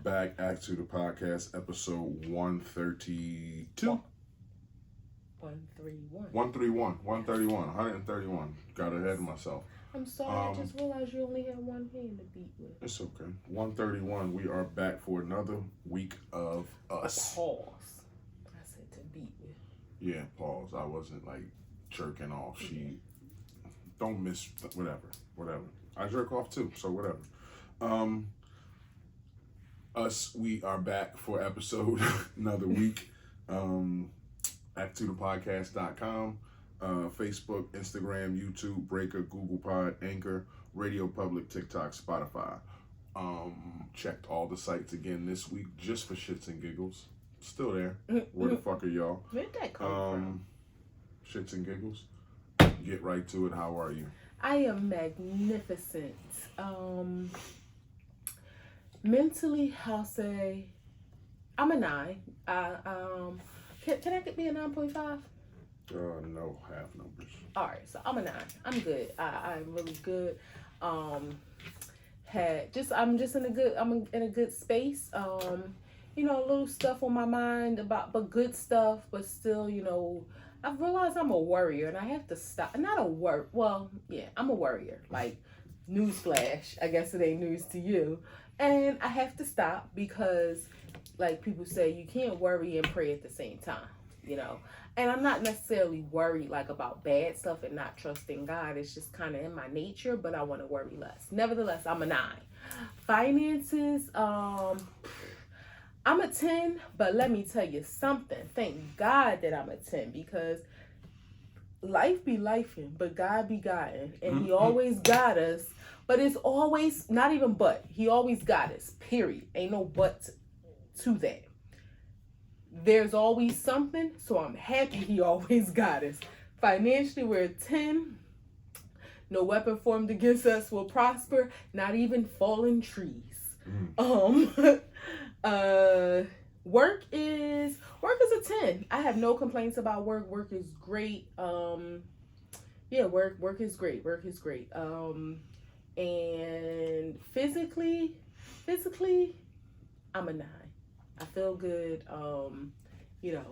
back. A2TP podcast, episode 132. 131. 131. Got ahead of myself. I'm sorry, I just realized you only had one hand to beat with. It's okay. 131. We are back for another week of us. Pause. I said to beat with. Yeah, pause. I wasn't like jerking off. She don't miss whatever. I jerk off too, so whatever. We are back for episode another week. A2TPodcast.com, Facebook, Instagram, YouTube, Breaker, Google Pod, Anchor, Radio Public, TikTok, Spotify. Checked all the sites again this week just for shits and giggles. Still there. Where the fuck are y'all? Where'd that come from? Shits and giggles. Get right to it. How are you? I am magnificent. Mentally, I'll say I'm a 9. Can I be a 9.5? No, half numbers. All right, so I'm a 9. I'm good. I'm really good. I'm in a good space. A little stuff on my mind but good stuff, but still, I've realized I'm a worrier and I have to stop. I'm a worrier. Like, newsflash, I guess it ain't news to you. And I have to stop because, like people say, you can't worry and pray at the same time, And I'm not necessarily worried like about bad stuff and not trusting God. It's just kind of in my nature, but I want to worry less. Nevertheless, I'm a 9. Finances, I'm a 10, but let me tell you something. Thank God that I'm a 10 because life be lifing, but God be guiding. And he always got us, but it's always, not even but, he always got us, period. Ain't no but to that. There's always something, so I'm happy he always got us. Financially, we're a 10. No weapon formed against us will prosper, not even fallen trees. Work is a 10. I have no complaints about work. Work is great. Work is great. Work is great. And physically, I'm a 9. I feel good. You're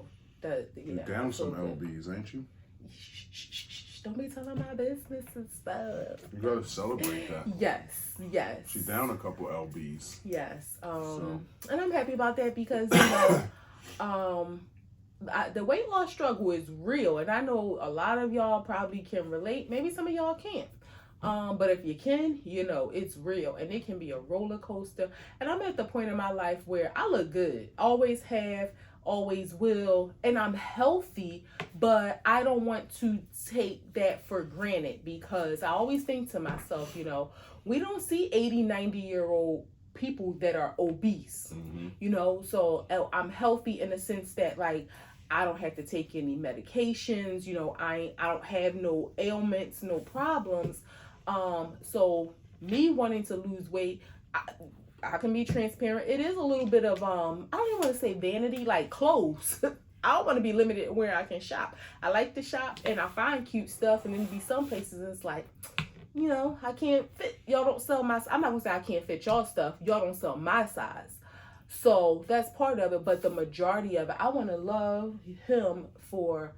down some LBs, ain't you? Shh, don't be telling my business and stuff. You gotta celebrate that. Yes. She's down a couple LBs. Yes. And I'm happy about that because the weight loss struggle is real, and I know a lot of y'all probably can relate. Maybe some of y'all can't. But if you can, it's real and it can be a roller coaster. And I'm at the point in my life where I look good. Always have, always will. And I'm healthy, but I don't want to take that for granted because I always think to myself, we don't see 80, 90-year-old people that are obese, so I'm healthy in the sense that like, I don't have to take any medications, I don't have no ailments, no problems. So me wanting to lose weight, I can be transparent. It is a little bit of, I don't even want to say vanity, like clothes. I don't want to be limited where I can shop. I like to shop and I find cute stuff, and then be some places and it's like, I can't fit. Y'all don't sell my, I'm not going to say I can't fit y'all stuff. Y'all don't sell my size. So that's part of it. But the majority of it, I want to love him for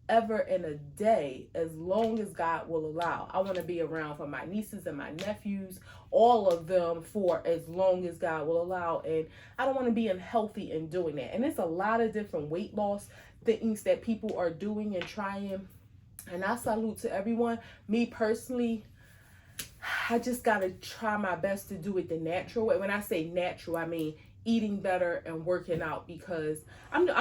ever and a day, as long as God will allow. I want to be around for my nieces and my nephews, all of them, for as long as God will allow. And I don't want to be unhealthy in doing that. And there's a lot of different weight loss things that people are doing and trying. And I salute to everyone. Me personally, I just got to try my best to do it the natural way. When I say natural, I mean eating better and working out, because I'm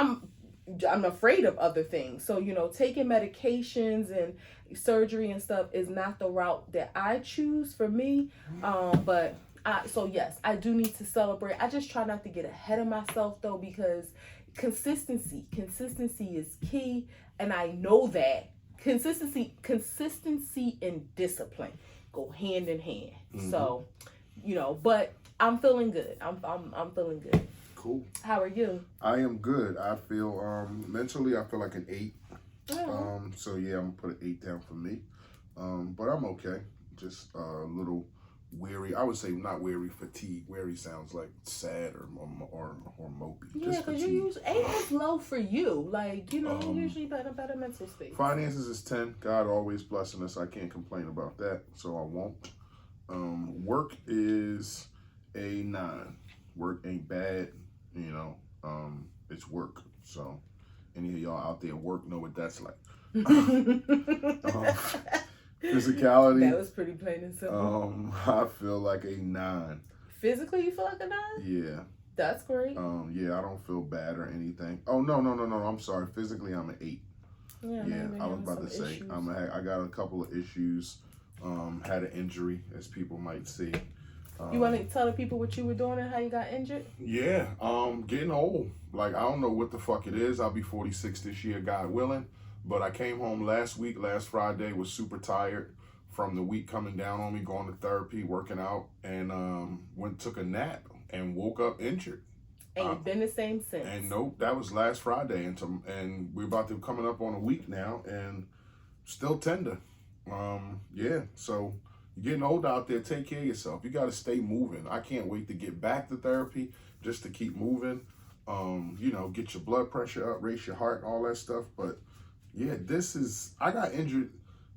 afraid of other things. So, taking medications and surgery and stuff is not the route that I choose for me. So yes, I do need to celebrate. I just try not to get ahead of myself though, because consistency is key. And I know that consistency and discipline go hand in hand. So, but I'm feeling good. I'm feeling good. Cool. How are you? I am good. I feel mentally I feel like an 8. So yeah, I'm gonna put an 8 down for me. But I'm okay. Just a little weary. I would say not weary, fatigue. Weary sounds like sad or mopey. Yeah, because you use 8 is low for you. Like, usually better mental space. Finances is 10. God always blessing us. I can't complain about that, so I won't. Work is a 9. Work ain't bad, it's work. So any of y'all out there work know what that's like. Physicality. That was pretty plain and simple. I feel like a 9. Physically, you feel like a 9? Yeah. That's great. Yeah, I don't feel bad or anything. Oh, no. I'm sorry. Physically, I'm an 8. Yeah, I was about to say, I got a couple of issues. Had an injury, as people might see. You want to tell the people what you were doing and how you got injured? Yeah, getting old. Like, I don't know what the fuck it is. I'll be 46 this year, God willing. But I came home last Friday, was super tired from the week coming down on me, going to therapy, working out, and took a nap and woke up injured. And you've been the same since. And nope, that was last Friday, and we're about to coming up on a week now, and still tender. Yeah, so you're getting old out there. Take care of yourself. You got to stay moving. I can't wait to get back to therapy just to keep moving. Get your blood pressure up, raise your heart, all that stuff. But yeah, I got injured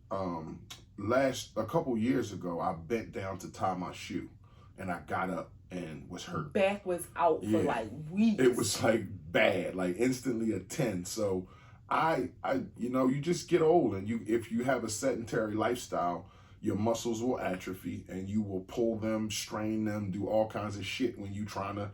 a couple years ago. I bent down to tie my shoe, and I got up and was hurt. Back was out for like weeks. It was like bad, like instantly a 10. So you just get old, and if you have a sedentary lifestyle, your muscles will atrophy, and you will pull them, strain them, do all kinds of shit when you trying to,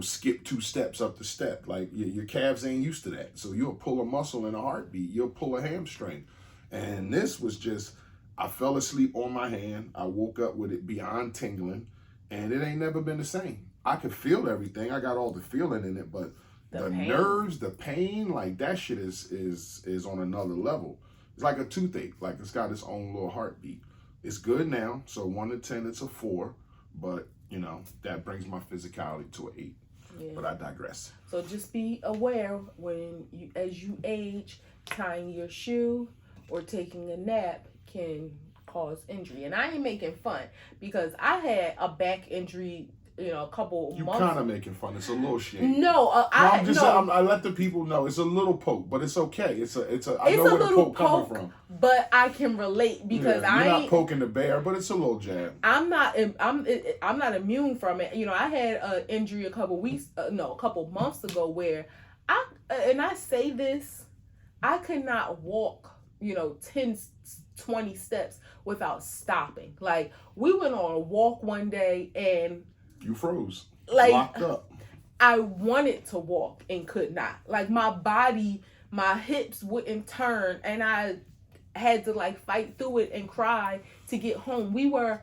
skip 2 steps up the step. Like your calves ain't used to that. So you'll pull a muscle in a heartbeat. You'll pull a hamstring. And this was just, I fell asleep on my hand. I woke up with it beyond tingling, and it ain't never been the same. I could feel everything. I got all the feeling in it, but the nerves, the pain, like that shit is on another level. It's like a toothache. Like it's got its own little heartbeat. It's good now. So 1 to 10, it's a 4. But, that brings my physicality to an 8. Yeah. But I digress. So just be aware as you age, tying your shoe or taking a nap can cause injury. And I ain't making fun because I had a back injury, a couple months. You kind of making fun. It's a little shade. I let the people know it's a little poke, but it's okay. I know where the poke coming from. But I can relate because you're not poking the bear, but it's a little jab. I'm not immune from it. I had an injury a couple months ago where I say this, I could not walk, 10, 20 steps without stopping. Like we went on a walk one day and you froze. Like, locked up. I wanted to walk and could not. Like my body, my hips wouldn't turn, and I had to like fight through it and cry to get home. We were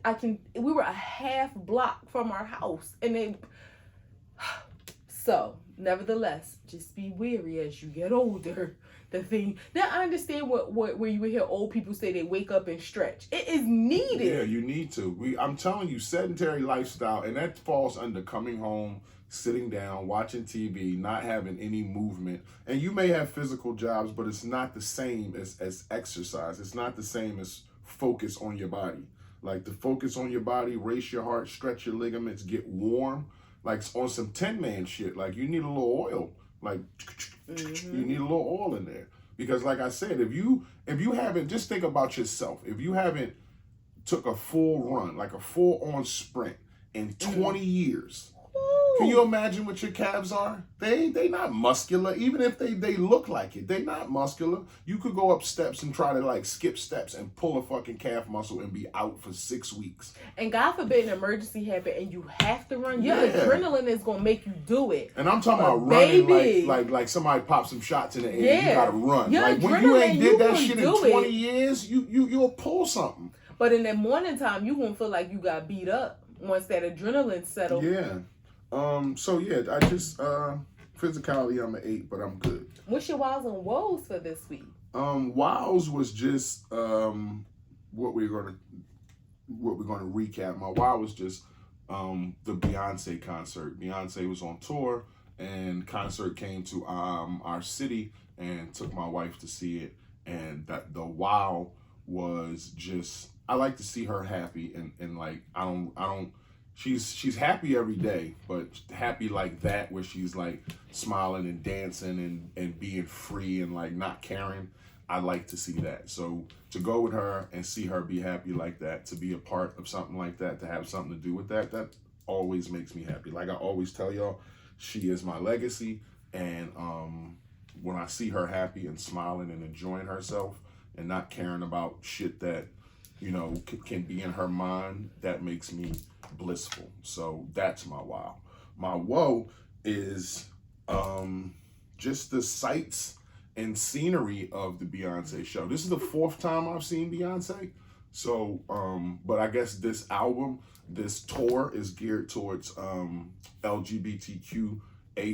a half block from our house, and so nevertheless, just be wary as you get older. Now I understand where you would hear old people say they wake up and stretch. It is needed. Yeah, you need to. I'm telling you, sedentary lifestyle, and that falls under coming home, sitting down, watching TV, not having any movement. And you may have physical jobs, but it's not the same as exercise. It's not the same as focus on your body. Like the focus on your body, race your heart, stretch your ligaments, get warm. Like on some 10-man shit. Like you need a little oil. Like you need a little oil in there, because like I said, if you haven't, just think about yourself. If you haven't took a full run, like a full-on sprint in 20 years, can you imagine what your calves are? They not muscular. Even if they look like it, they not muscular. You could go up steps and try to like skip steps and pull a fucking calf muscle and be out for 6 weeks. And God forbid an emergency happen and you have to run. Your adrenaline is gonna make you do it. And I'm talking about running like somebody popped some shots in the air. You gotta run. Like when you ain't did that shit in 20 years, you'll pull something. But in the morning time, you won't feel like you got beat up once that adrenaline settled. Yeah. So yeah, I just physicality I'm an 8, but I'm good. What's your wows and woes for this week? Wows was just what we're gonna recap. My wow was just the Beyoncé concert. Beyonce was on tour, and concert came to our city, and took my wife to see it. And that the wow was just I like to see her happy, and like I don't. She's happy every day, but happy like that where she's like smiling and dancing and being free and like not caring. I like to see that. So to go with her and see her be happy like that, to be a part of something like that, to have something to do with that, that always makes me happy. Like I always tell y'all, she is my legacy, and when I see her happy and smiling and enjoying herself and not caring about shit that, you know, can be in her mind, that makes me blissful. So that's my wow. My woe is just the sights and scenery of the Beyonce show. This is the 4th time I've seen Beyonce. So, but I guess this album, this tour is geared towards LGBTQA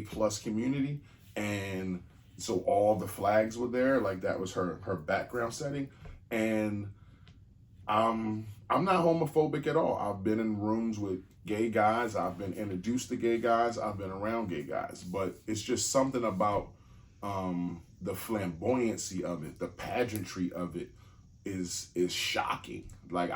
plus community. And so all the flags were there, like that was her background setting. And I'm not homophobic at all. I've been in rooms with gay guys. I've been introduced to gay guys. I've been around gay guys. But it's just something about the flamboyancy of it, the pageantry of it is shocking. Like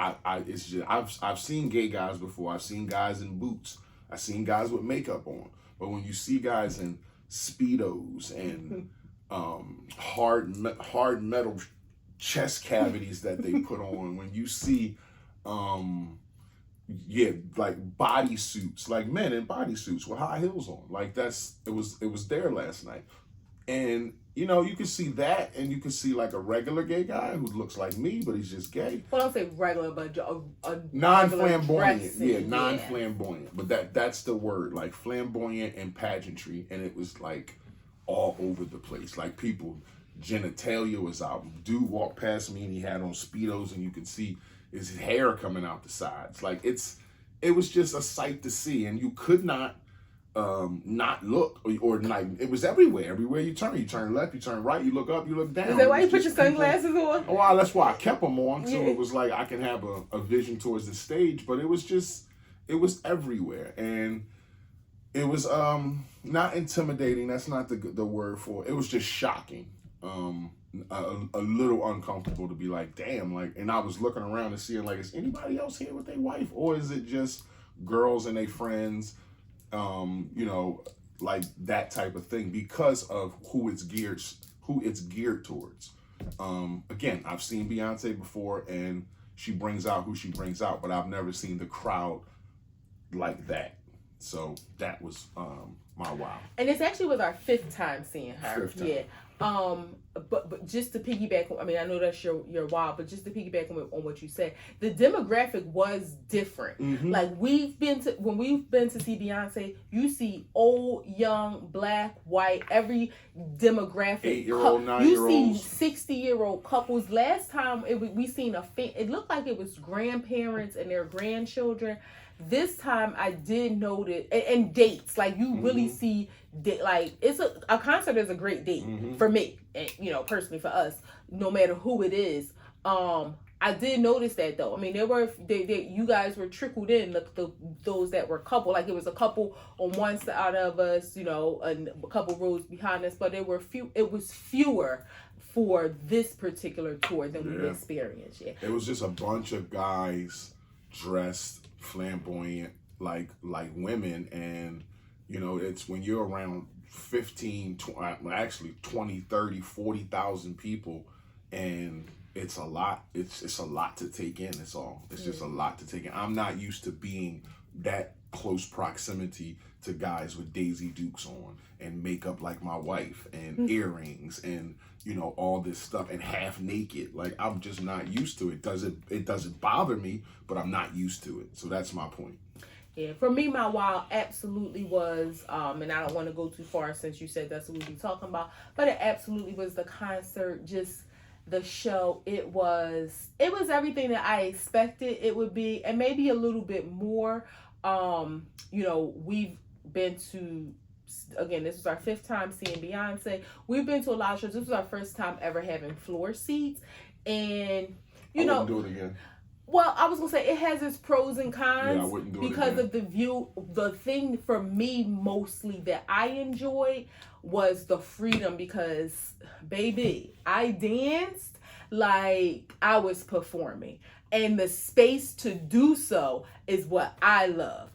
it's just I've seen gay guys before. I've seen guys in boots. I've seen guys with makeup on. But when you see guys in Speedos and hard metal chest cavities that they put on, when you see like bodysuits, like men in bodysuits with high heels on, like it was there last night. And you know, you can see that, and you can see like a regular gay guy who looks like me, but he's just gay. Well, I don't say regular, but a non-flamboyant, non-flamboyant. But that's the word, like flamboyant and pageantry, and it was like all over the place. Like people, genitalia was out. Dude walked past me and he had on Speedos, and you could see his hair coming out the sides. Like it was just a sight to see, and you could not look or like it was everywhere you turn left, you turn right, you look up, you look down. Is that why you put your sunglasses on? Well, that's why I kept them on, so it was like I can have a vision towards the stage. But it was everywhere, and it was not intimidating, that's not the word for it. It was just shocking, a little uncomfortable to be like, damn, like. And I was looking around and seeing like, is anybody else here with their wife, or is it just girls and their friends? You know, like that type of thing, because of who it's geared towards. Again, I've seen Beyonce before, and she brings out who she brings out, but I've never seen the crowd like that. So that was my wow. And this actually was our 5th time seeing her. 5th time. Yeah. But just to piggyback, I mean, I know that's your wow, but just to piggyback on what you said, the demographic was different. Mm-hmm. Like when we've been to see Beyonce, you see old, young, black, white, every demographic. 8-year-old, 9-year-olds. You see 60-year-old couples. Last time we seen it looked like it was grandparents and their grandchildren. This time I did notice, and dates, like you really see, like it's a concert is a great date for me, and you know, personally for us, no matter who it is. I did notice that though. I mean, you guys were trickled in, those that were couple, like it was a couple on one side of us, you know, and a couple rows behind us, but it was fewer for this particular tour than we've experienced. Yeah, it was just a bunch of guys dressed flamboyant like women, and you know, it's when you're around 15, 20, 30, 40,000 people, and it's a lot. It's a lot to take in. It's just a lot to take in. I'm not used to being that close proximity to guys with Daisy Dukes on and makeup like my wife and earrings and, you know, all this stuff, and half naked. Like, I'm just not used to it. It doesn't bother me, but I'm not used to it. So that's my point. Yeah, for me, my wow absolutely was, and I don't want to go too far since you said that's what we'll be talking about, but it absolutely was the concert, just the show. It was everything that I expected it would be, and maybe a little bit more. You know, we've been to, again, this was our 5th time seeing Beyonce. We've been to a lot of shows. This was our first time ever having floor seats, and I wouldn't do it again. Well, I was gonna say it has its pros and cons. Yeah, I wouldn't do it because again. of the view. The thing for me mostly that I enjoyed was the freedom, because baby, I danced. like I was performing. And the space to do so is what I love.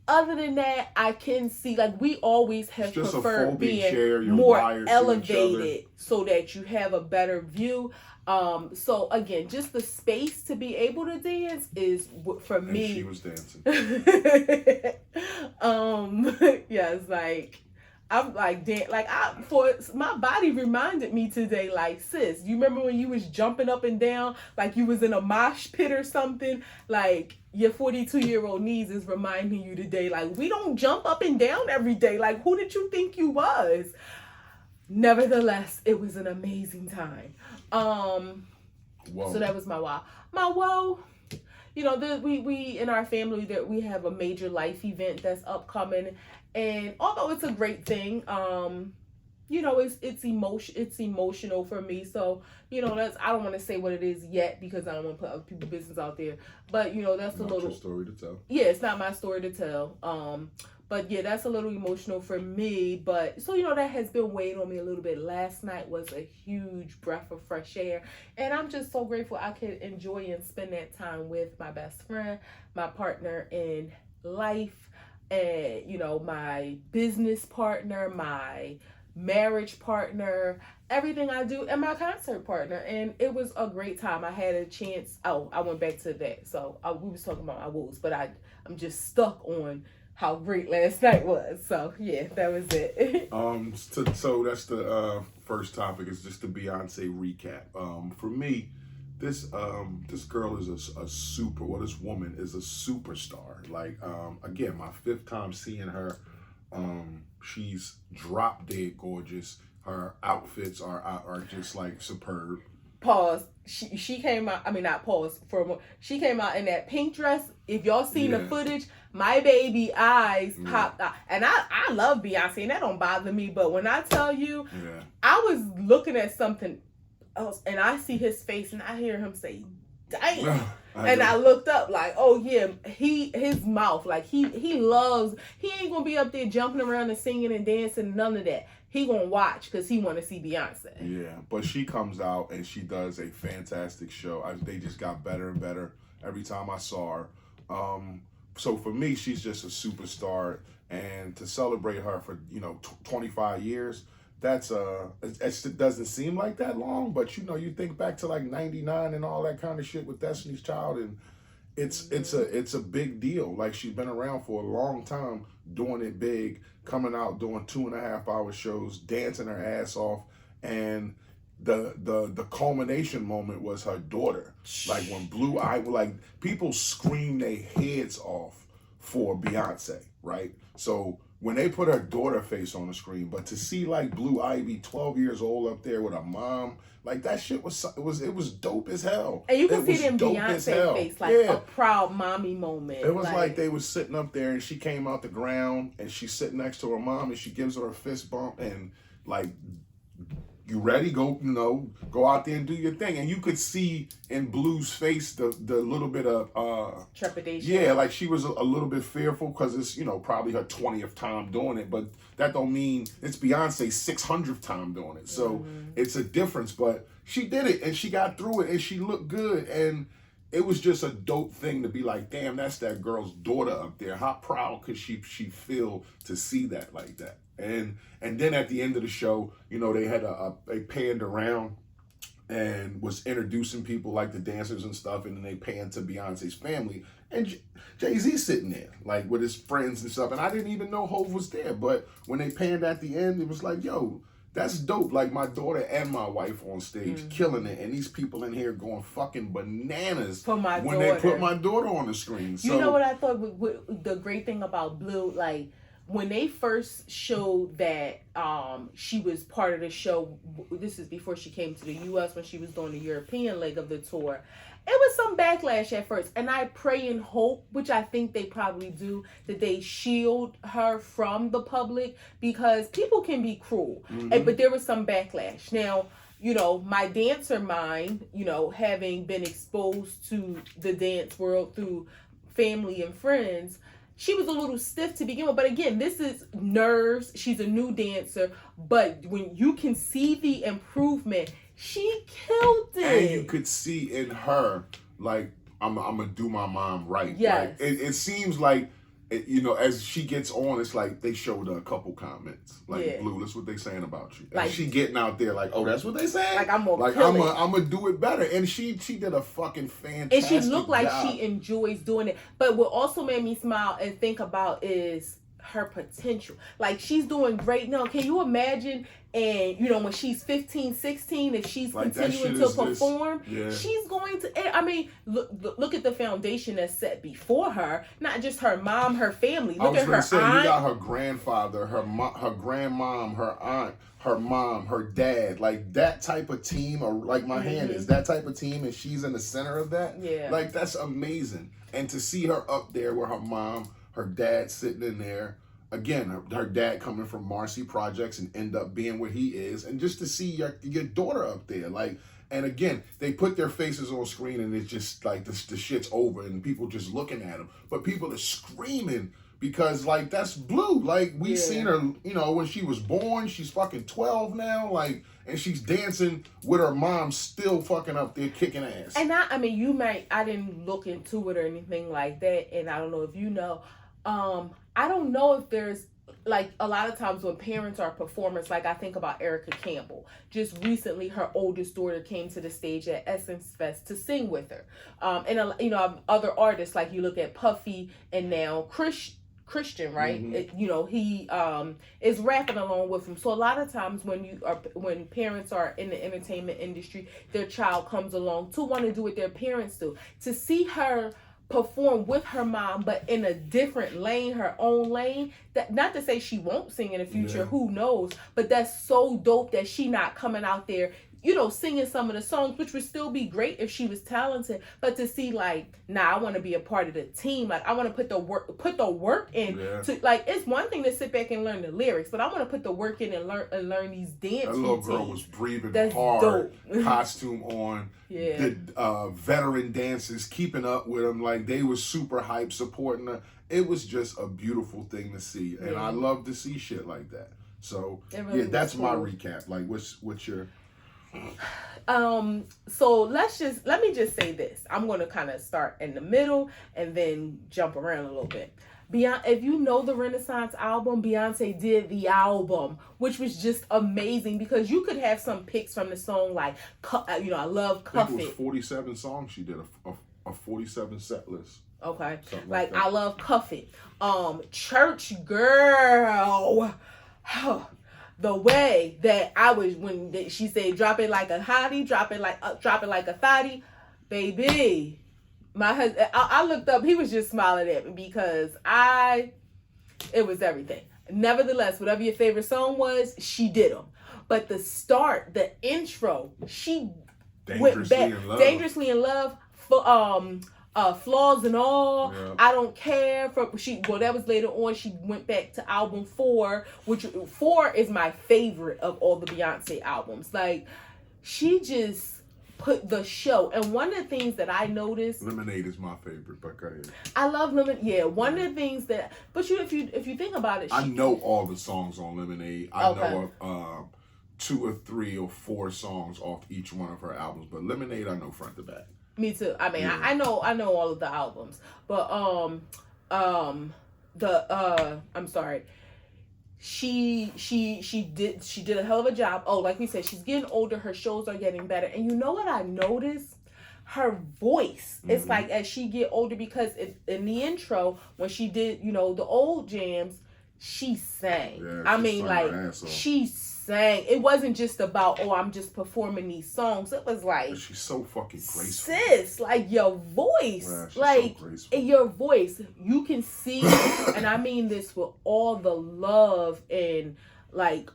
Other than that, I can see, like, we always have preferred being more elevated so that you have a better view. So again, just the space to be able to dance is for me. And she was dancing. Yes, like I'm like my body reminded me today, like, sis, you remember when you was jumping up and down like you was in a mosh pit or something? Like, your 42-year-old knees is reminding you today, like, we don't jump up and down every day. Like, who did you think you was? Nevertheless, it was an amazing time. So that was my wow. My woe, you know, we in our family that we have a major life event that's upcoming, and although it's a great thing, you know, it's emotional for me. So, you know, I don't want to say what it is yet because I don't want to put other people's business out there. But, you know, that's not a little your story to tell. Yeah, it's not my story to tell. But yeah, that's a little emotional for me. But so, you know, that has been weighing on me a little bit. Last night was a huge breath of fresh air. And I'm just so grateful I could enjoy and spend that time with my best friend, my partner in life, and, you know, my business partner, my marriage partner, everything I do, and my concert partner. And it was a great time. I had a chance. Oh, I went back to that. So we was talking about my woes, but I'm just stuck on how great last night was. So yeah, that was it. So that's the first topic, is just the Beyonce recap. For me, this girl is a super. Well, this woman is a superstar. Like, again, my 5th time seeing her. She's drop dead gorgeous. Her outfits are just like superb. Pause. She came out. I mean, not pause for a moment. She came out in that pink dress. If y'all seen the footage, my baby eyes popped out. And I love Beyonce, and that don't bother me. But when I tell you, I was looking at something else, and I see his face, and I hear him say, "Damn." I looked up like, oh yeah, his mouth, like he ain't gonna be up there jumping around and singing and dancing, none of that. He gonna watch because he want to see Beyonce. Yeah, but she comes out and she does a fantastic show. They just got better and better every time I saw her. So for me, she's just a superstar, and to celebrate her for 25 years. It doesn't seem like that long, but you think back to like 99 and all that kind of shit with Destiny's Child, and it's a big deal. Like, she's been around for a long time, doing it big, coming out doing 2.5-hour shows, dancing her ass off, and the culmination moment was her daughter. Like, when Blue Ivy, like, people screamed their heads off for Beyonce, right? So when they put her daughter face on the screen, but to see like Blue Ivy, 12 years old, up there with her mom, like, that shit was dope as hell. And you can see it in Beyonce's face, like a proud mommy moment. It was like they was sitting up there, and she came out the ground, and she's sitting next to her mom, and she gives her a fist bump, and like, you ready? Go out there and do your thing. And you could see in Blue's face the little bit of trepidation. Yeah, like she was a little bit fearful because it's probably her 20th time doing it, but that don't mean it's Beyonce's 600th time doing it. So it's a difference, but she did it and she got through it and she looked good, and it was just a dope thing to be like, damn, that's that girl's daughter up there. How proud could she feel to see that like that? And then at the end of the show, they had they panned around and was introducing people like the dancers and stuff, and then they panned to Beyonce's family, and Jay-Z sitting there like with his friends and stuff, and I didn't even know Hov was there, but when they panned at the end, it was like, yo, that's dope. Like, my daughter and my wife on stage killing it, and these people in here going fucking bananas for my when daughter. They put my daughter on the screen. So, you know what I thought the great thing about Blue, like, when they first showed that she was part of the show, this is before she came to the U.S. when she was doing the European leg of the tour, it was some backlash at first. And I pray and hope, which I think they probably do, that they shield her from the public, because people can be cruel. But there was some backlash. Now, my dancer mind, having been exposed to the dance world through family and friends, she was a little stiff to begin with. But again, this is nerves. She's a new dancer. But when you can see the improvement, She killed it. And you could see in her, like, I'm gonna do my mom right. Yes. Like, it seems like, you know, as she gets on, it's like they showed her a couple comments. Like, Blue, that's what they saying about you. And like, she getting out there like, oh, that's what they saying? Like, I'm gonna do it better. And she did a fucking fantastic And she looked like job. she enjoys doing it. But what also made me smile and think about is her potential. Like, she's doing great now. Can you imagine? And, you know, when she's 15, 16, if she's like continuing to perform, she's going to, I mean, look at the foundation that's set before her. Not just her mom, her family. Look at her aunt. You got her grandfather, her grandmom, her aunt, her mom, her dad. Like, that type of team, or like my hand is that type of team, and she's in the center of that. Yeah. Like, that's amazing. And to see her up there with her mom, her dad sitting in there. Again, her dad coming from Marcy Projects and end up being where he is. And just to see your daughter up there. Like, and again, they put their faces on screen and it's just like the shit's over and people just looking at them. But people are screaming because, like, that's Blue. Like, we seen her, you know, when she was born. She's fucking 12 now. Like, and she's dancing with her mom still fucking up there kicking ass. And I mean, I didn't look into it or anything like that. And I don't know if you know. I don't know if there's, like, a lot of times when parents are performers, like, I think about Erica Campbell. Just recently, her oldest daughter came to the stage at Essence Fest to sing with her. And, you know, other artists, like, you look at Puffy and now Christian, right? Mm-hmm. You know, he is rapping along with him. So a lot of times when parents are in the entertainment industry, their child comes along to want to do what their parents do. To see her perform with her mom, but in a different lane, her own lane. That, not to say she won't sing in the future, who knows? But that's so dope that she not coming out there, you know, singing some of the songs, which would still be great if she was talented. But to see, like, I want to be a part of the team. Like, I want to put the work in. To, like, it's one thing to sit back and learn the lyrics, but I want to put the work in and learn these dance routines. That little girl was breathing hard, dope. Costume on. The veteran dancers keeping up with them, like, they were super hype, supporting her. It was just a beautiful thing to see, and I love to see shit like that. So really that's cool. My recap. Like, what's your so let me just say this. I'm going to kind of start in the middle and then jump around a little bit. If you know the Renaissance album, Beyonce did the album, which was just amazing because you could have some picks from the song like, you know, I love Cuff It. It was 47 songs she did, a 47 set list. Okay. Like I love Cuff It. Church Girl. The way that I was when she said drop it like a hottie, drop it like a thottie, baby. My husband, I looked up, he was just smiling at me because it was everything. Nevertheless, whatever your favorite song was, she did them. But the start, the intro, she went back. Dangerously in Love, Flaws and All, I Don't Care. That was later on. She went back to album 4, which 4 is my favorite of all the Beyonce albums. Like, she just put the show. And one of the things that I noticed, Lemonade is my favorite, but go ahead. I love Lemonade. Yeah, one of the things that, but if you think about it, I know all the songs on Lemonade. I know of 2 or 3 or 4 songs off each one of her albums, but Lemonade I know front to back. Me too. I mean, I know all of the albums, but I'm sorry. She did a hell of a job. Oh, like we said, she's getting older. Her shows are getting better. And you know what I noticed? Her voice. It's like as she get older, because in the intro, when she did, you know, the old jams, she sang. Yeah, I mean, like, she sang. It wasn't just about, I'm just performing these songs. It was like, she's so fucking graceful. Sis, like, your voice. Yeah, like, so your voice. You can see, and I mean this with all the love and, like,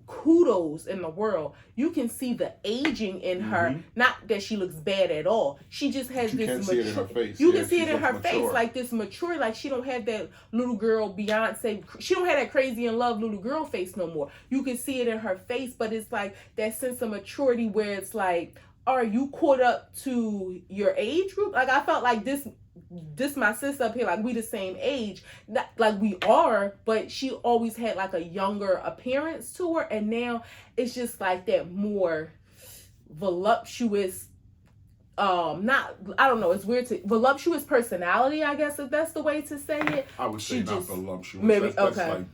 kudos in the world. You can see the aging in her. Not that she looks bad at all. She just has this mature. You can see it in her face. You can see it in her face, like this mature. Like, she don't have that little girl Beyonce. She don't have that crazy in love little girl face no more. You can see it in her face, but it's like that sense of maturity where it's like, are you caught up to your age group? Like, I felt like this my sister up here, like, we the same age. Not, like, we are, but she always had like a younger appearance to her, and now it's just like that more voluptuous, not, I don't know, it's weird to, voluptuous personality, I guess, if that's the way to say it. I would say not voluptuous. Maybe, that's okay. like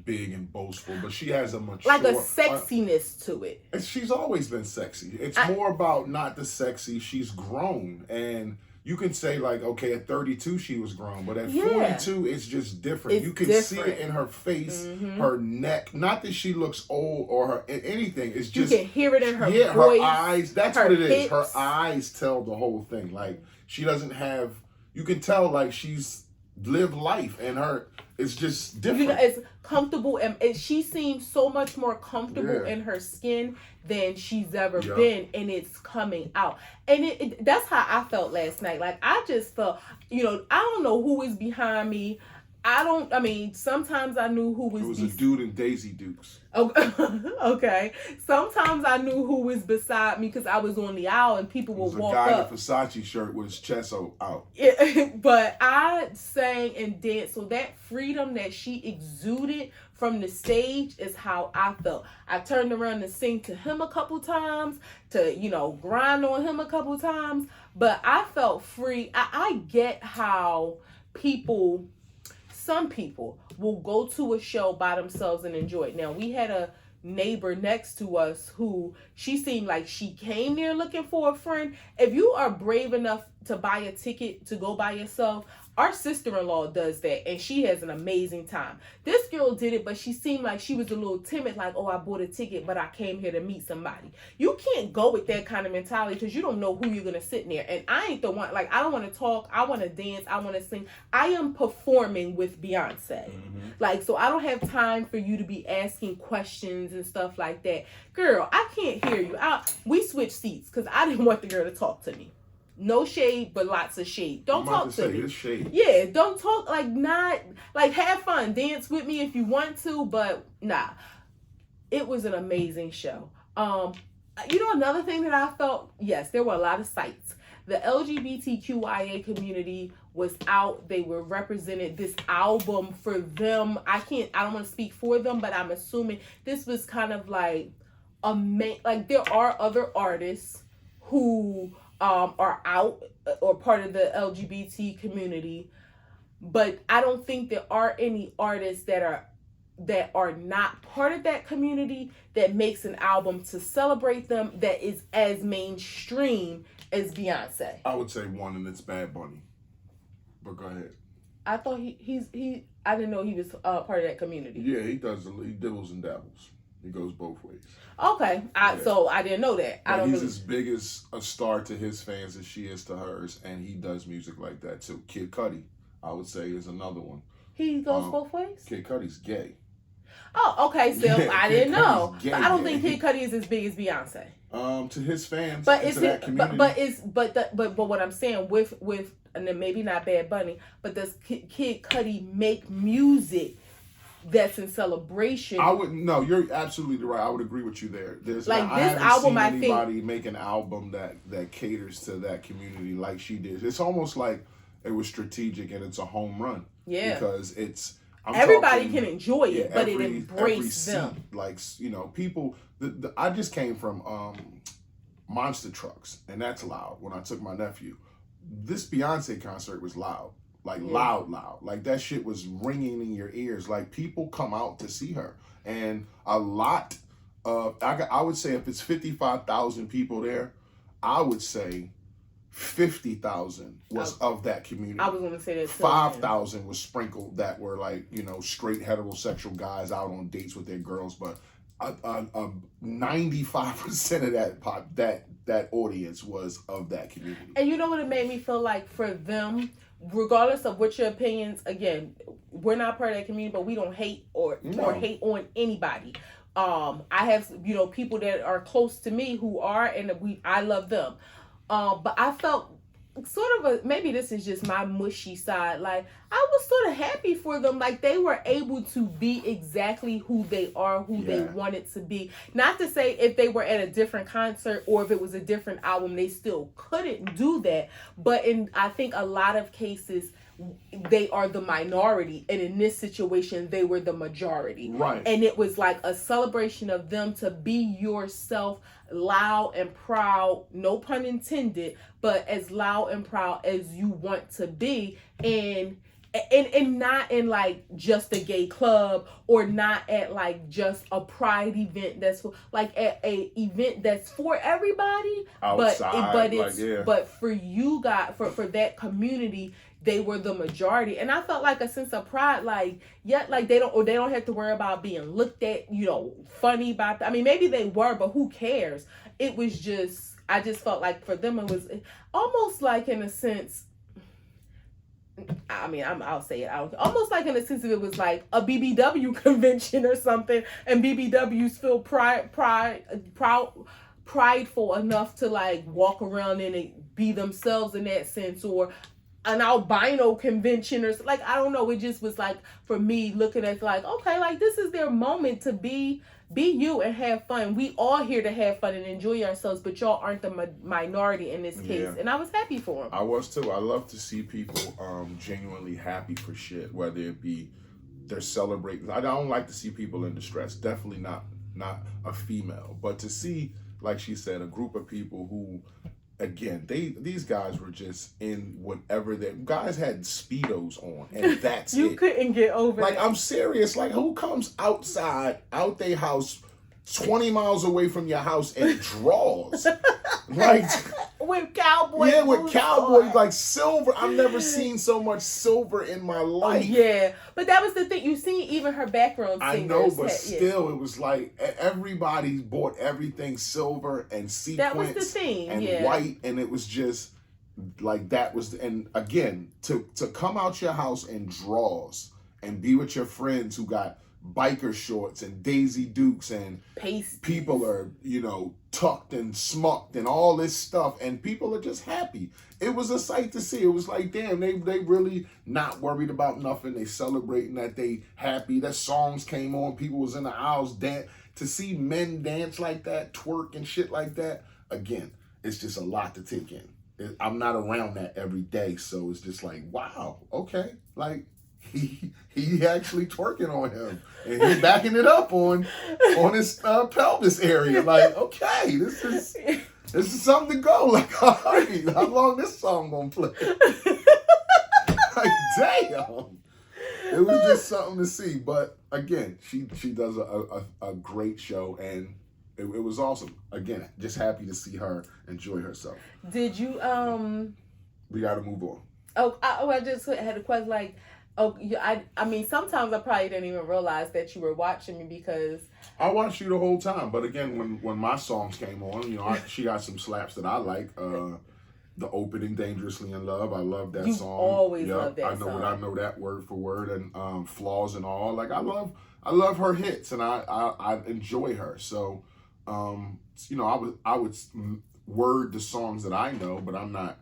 big and boastful, but she has a mature, like a sexiness to it. She's always been sexy. It's more about not the sexy. She's grown, and you can say like, okay, at 32 she was grown, but at 42 it's just different. You can see it in her face, her neck. Not that she looks old or her anything. It's just you can hear it in her voice. Her eyes. That's what it is. Hips. Her eyes tell the whole thing. Like she doesn't have. You can tell like she's lived life, and it's just different. It's comfortable, and she seems so much more comfortable in her skin than she's ever been, and it's coming out. And that's how I felt last night. Like, I just felt, I don't know who is behind me. Sometimes I knew who was... It was a dude in Daisy Dukes. Okay. Sometimes I knew who was beside me because I was on the aisle and people would walk up. A guy in a Versace shirt with his chest out. But I sang and danced, so that freedom that she exuded from the stage is how I felt. I turned around to sing to him a couple times, to, grind on him a couple times, but I felt free. I get how some people will go to a show by themselves and enjoy it. Now, we had a neighbor next to us who she seemed like she came there looking for a friend. If you are brave enough to buy a ticket to go by yourself, our sister-in-law does that, and she has an amazing time. This girl did it, but she seemed like she was a little timid, like, oh, I bought a ticket, but I came here to meet somebody. You can't go with that kind of mentality because you don't know who you're going to sit near. And I ain't the one, like, I don't want to talk. I want to dance. I want to sing. I am performing with Beyonce. Like, so I don't have time for you to be asking questions and stuff like that. Girl, I can't hear you. We switched seats because I didn't want the girl to talk to me. No shade, but lots of shade. Don't talk to me. It's shade. Yeah, don't talk, have fun. Dance with me if you want to, but nah. It was an amazing show. Another thing that I felt, yes, there were a lot of sights. The LGBTQIA community was out. They were represented. This album for them, I don't want to speak for them, but I'm assuming this was kind of like there are other artists who are out or part of the LGBT community, but I don't think there are any artists that are not part of that community that makes an album to celebrate them that is as mainstream as Beyonce. I would say one, and it's Bad Bunny. But go ahead. I thought I didn't know he was part of that community. Yeah, he does. He dibbles and dabbles. He goes both ways. Okay, so I didn't know that. He's as big as a star to his fans as she is to hers, and he does music like that too. Kid Cudi, I would say, is another one. He goes both ways? Kid Cudi's gay. Oh, okay, so I didn't know. But I don't think Kid Cudi is as big as Beyonce. To his fans, but to that community. But what I'm saying with and then maybe not Bad Bunny, but does Kid Cudi make music that's in celebration? You're absolutely right. I would agree with you there. There's like I this haven't album, seen I anybody think make an album that caters to that community like she did. It's almost like it was strategic and it's a home run. Yeah, because everybody can enjoy it, but it embraces them. Like people. I just came from monster trucks, and that's loud. When I took my nephew, this Beyonce concert was loud. Loud. Like, that shit was ringing in your ears. Like, people come out to see her. And a lot of, I would say if it's 55,000 people there, I would say 50,000 was of that community. I was going to say that. 5,000 was sprinkled that were straight heterosexual guys out on dates with their girls. But 95% of that audience was of that community. And you know what it made me feel like for them? Regardless of what your opinions, again, we're not part of that community, but we don't hate or hate on anybody. I have people that are close to me who are, and I love them. But I felt sort of maybe this is just my mushy side. Like, I was sort of happy for them. Like, they were able to be exactly who they are, who they wanted to be. Not to say if they were at a different concert or if it was a different album, they still couldn't do that. But I think a lot of cases they are the minority, and in this situation they were the majority. Right. And it was like a celebration of them to be yourself, loud and proud, no pun intended, but as loud and proud as you want to be, and not in like just a gay club, or not at like just a pride event that's for, like at a event that's for everybody. Outside, but for you guys, for that community, they were the majority. And I felt like a sense of pride, like, yeah, like they don't have to worry about being looked at, funny about that. I mean, maybe they were, but who cares? It was just, I just felt like for them it was almost like, in a sense, I mean, I'll say it. Almost like, in a sense, of it was like a BBW convention or something, and BBWs feel prideful enough to like walk around in and be themselves in that sense, or an albino convention, or like, I don't know. It just was like, for me, looking at like, okay, like this is their moment to be you and have fun. We all here to have fun and enjoy ourselves, but y'all aren't the minority in this case. And I was happy for them. I was too. I love to see people genuinely happy for shit, whether it be they're celebrating. I don't like to see people in distress. Definitely not a female, but to see, like she said, a group of people who, again, these guys were just in whatever guys had Speedos on, and that's you it. Couldn't get over like it. I'm serious. Like, who comes out their house 20 miles away from your house and draws? Like, with cowboys. Yeah, with cowboys, like silver. I've never seen so much silver in my life. Yeah, but that was the thing. You see, even her background singers. I know, but still, it was like everybody bought everything silver and sequins. That was the thing, and white, and it was just like that was. And again, to come out your house in draws and be with your friends who got biker shorts and Daisy Dukes, and Pasties. People are, tucked and smucked and all this stuff, and people are just happy. It was a sight to see. It was like, damn, they really not worried about nothing. They celebrating that they happy. That songs came on, people was in the aisles dance. To see men dance like that, twerk and shit like that, again, it's just a lot to take in. I'm not around that every day, so it's just like, wow, okay, like he actually twerking on him, and he's backing it up on his pelvis area. Like, okay, this is something to go. Like, all right, how long this song gonna play? Like, damn, it was just something to see. But again, she does a great show, and it was awesome. Again, just happy to see her enjoy herself. Did you We got to move on. I just had a question, like. Oh, I mean, sometimes I probably didn't even realize that you were watching me, because I watched you the whole time. But again, when my songs came on, she got some slaps that I like. The opening, "Dangerously in Love," I love that song. You always love that song. I know that word for word, and Flaws and All. Like, I love her hits, and I enjoy her. So, I would word the songs that I know, but I'm not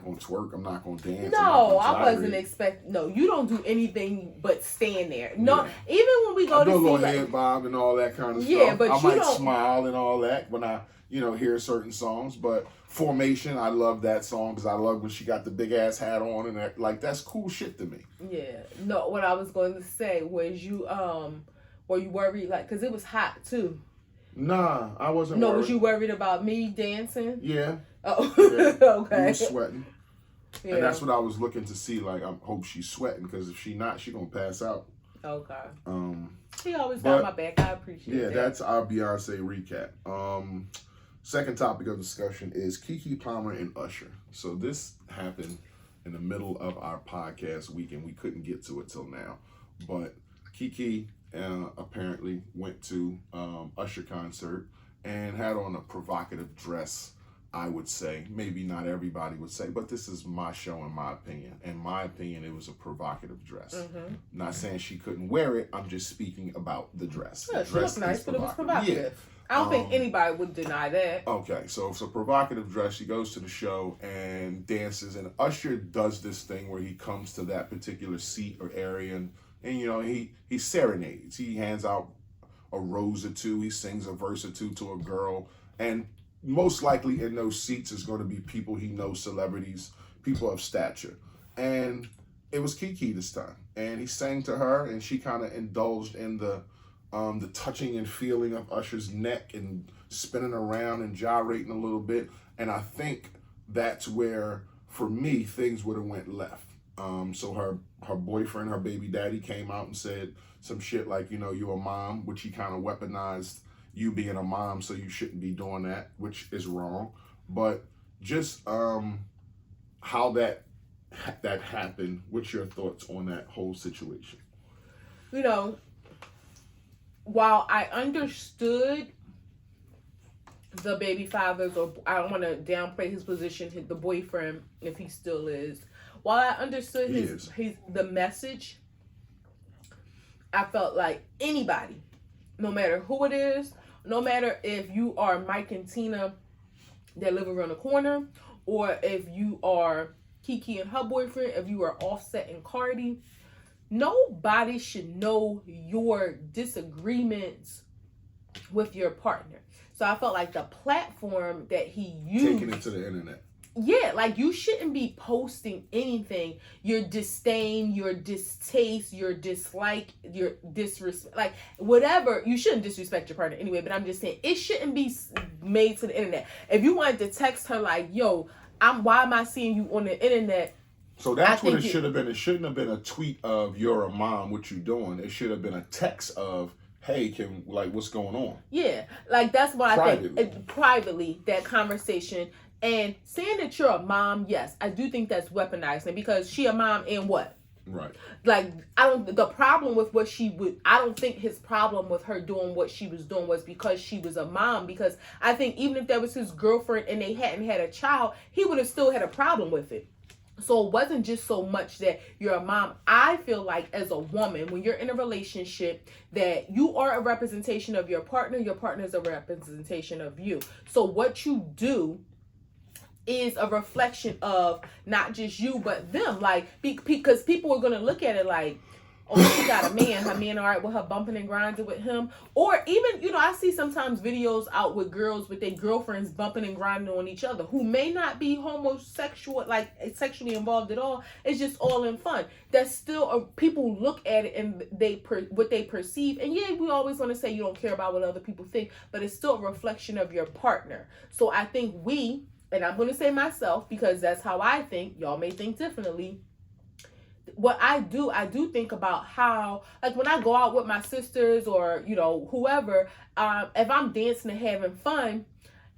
going to twerk. I'm not going to dance. No, I wasn't expecting. No, you don't do anything but stand there. No, even when we go to see, a little head bob and all that kind of stuff. Yeah, but I might smile and all that when I, hear certain songs. But Formation, I love that song because I love when she got the big ass hat on, and that, that's cool shit to me. Yeah. No, what I was going to say was, you were you worried, like, because it was hot too? Nah, I wasn't. No, was you worried about me dancing? Yeah. Oh, yeah. Okay. You was sweating. Yeah. And that's what I was looking to see. Like, I hope she's sweating, because if she not, she gonna pass out. Okay. She always got my back. I appreciate that. Yeah, that's our Beyonce recap. Second topic of discussion is Keke Palmer and Usher. So this happened in the middle of our podcast week, and we couldn't get to it till now. But Keke apparently went to Usher concert and had on a provocative dress, I would say. Maybe not everybody would say, but this is my show, in my opinion. In my opinion, it was a provocative dress. Mm-hmm. Not saying she couldn't wear it. I'm just speaking about the dress. Yeah, the dress she looked nice, but it was provocative. Yeah. I don't think anybody would deny that. Okay, so it's a provocative dress. She goes to the show and dances, and Usher does this thing where he comes to that particular seat or area, and he serenades. He hands out a rose or two. He sings a verse or two to a girl, and most likely in those seats is going to be people he knows, celebrities, people of stature. And it was Kiki this time, and he sang to her, and she kind of indulged in the touching and feeling of Usher's neck and spinning around and gyrating a little bit. And I think that's where, for me, things would have went left. So her boyfriend, her baby daddy, came out and said some shit like, you know, you're a mom, which he kind of weaponized you being a mom, so you shouldn't be doing that, which is wrong. But just how that happened. What's your thoughts on that whole situation? You know, while I understood the baby fathers, or I don't want to downplay his position, the boyfriend, if he still is. While I understood the message, I felt like anybody, no matter who it is, no matter if you are Mike and Tina that live around the corner, or if you are Kiki and her boyfriend, if you are Offset and Cardi, nobody should know your disagreements with your partner. So I felt like the platform that he used, taking it to the internet. Yeah, like you shouldn't be posting anything. Your disdain, your distaste, your dislike, your disrespect, like whatever. You shouldn't disrespect your partner anyway, but I'm just saying it shouldn't be made to the internet. If you wanted to text her like, yo, why am I seeing you on the internet? So that's what it should have been. It shouldn't have been a tweet of you're a mom, what you doing. It should have been a text of, hey, what's going on? Yeah, like that's what I think. Privately, that conversation. And saying that you're a mom, yes, I do think that's weaponizing, because she a mom in what? Right. Like, the problem with what I don't think his problem with her doing what she was doing was because she was a mom, because I think even if that was his girlfriend and they hadn't had a child, he would have still had a problem with it. So it wasn't just so much that you're a mom. I feel like as a woman, when you're in a relationship, that you are a representation of your partner is a representation of you. So what you do is a reflection of not just you, but them. Like, because people are going to look at it like, oh, she got a man. Her man all right with her bumping and grinding with him. Or even, you know, I see sometimes videos out with girls with their girlfriends bumping and grinding on each other who may not be homosexual, like sexually involved at all. It's just all in fun. That's still, people look at it and what they perceive. And yeah, we always want to say you don't care about what other people think, but it's still a reflection of your partner. So I think and I'm going to say myself, because that's how I think. Y'all may think differently. What I do think about how, like when I go out with my sisters or, you know, whoever, if I'm dancing and having fun,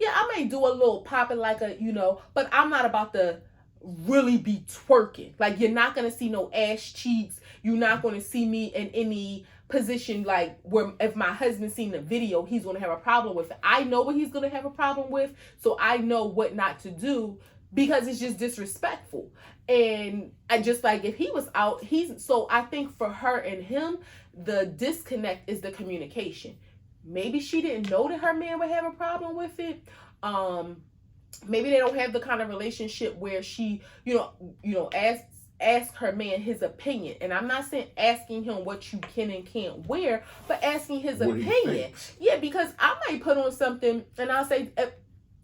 yeah, I may do a little popping like but I'm not about to really be twerking. Like, you're not going to see no ass cheeks. You're not going to see me in any position like where if my husband seen the video, he's going to have a problem with it. I know what he's going to have a problem with, so I know what not to do, because it's just disrespectful. And I just, like, if he was out, so I think for her and him, the disconnect is the communication. Maybe she didn't know that her man would have a problem with it. Maybe they don't have the kind of relationship where she, ask her man his opinion. And I'm not saying asking him what you can and can't wear, but asking his opinion. Yeah, because I might put on something and I'll say,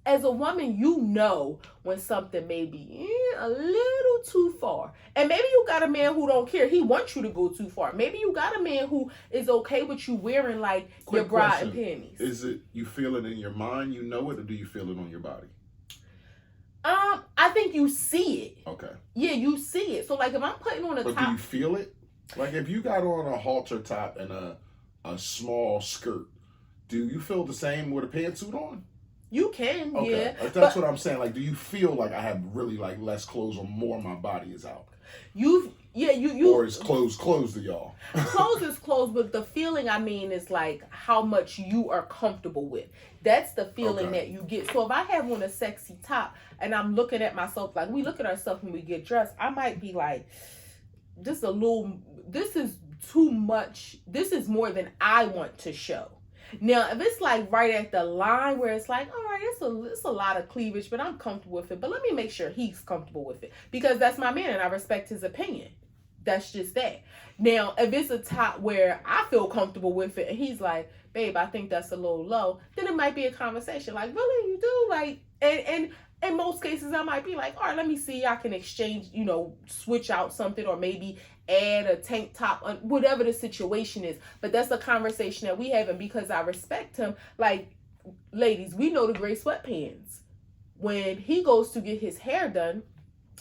as a woman, you know when something may be a little too far. And maybe you got a man who don't care. He wants you to go too far. Maybe you got a man who is okay with you wearing like your bra and panties. Is it you feel it in your mind, you know it, or do you feel it on your body? I think you see it. Okay. Yeah, you see it. So like if I'm putting on a top. But do you feel it? Like if you got on a halter top and a small skirt, do you feel the same with a pantsuit on? You can, okay. Yeah. That's what I'm saying. Like, do you feel like I have really like less clothes or more of my body is out? You. Or is clothes to y'all? Clothes is clothes, but the feeling I mean is like how much you are comfortable with. That's the feeling that you get. So if I have on a sexy top and I'm looking at myself, like we look at ourselves when we get dressed, I might be like, this is too much. This is more than I want to show. Now, if it's like right at the line where it's like, all right, it's a lot of cleavage, but I'm comfortable with it. But let me make sure he's comfortable with it, because that's my man and I respect his opinion. That's just that. Now, if it's a top where I feel comfortable with it and he's like, babe, I think that's a little low, then it might be a conversation like, really, you do? Like, and In most cases, I might be like, all right, let me see. I can exchange, switch out something or maybe add a tank top, whatever the situation is. But that's a conversation that we have. And because I respect him, like, ladies, we know the gray sweatpants. When he goes to get his hair done,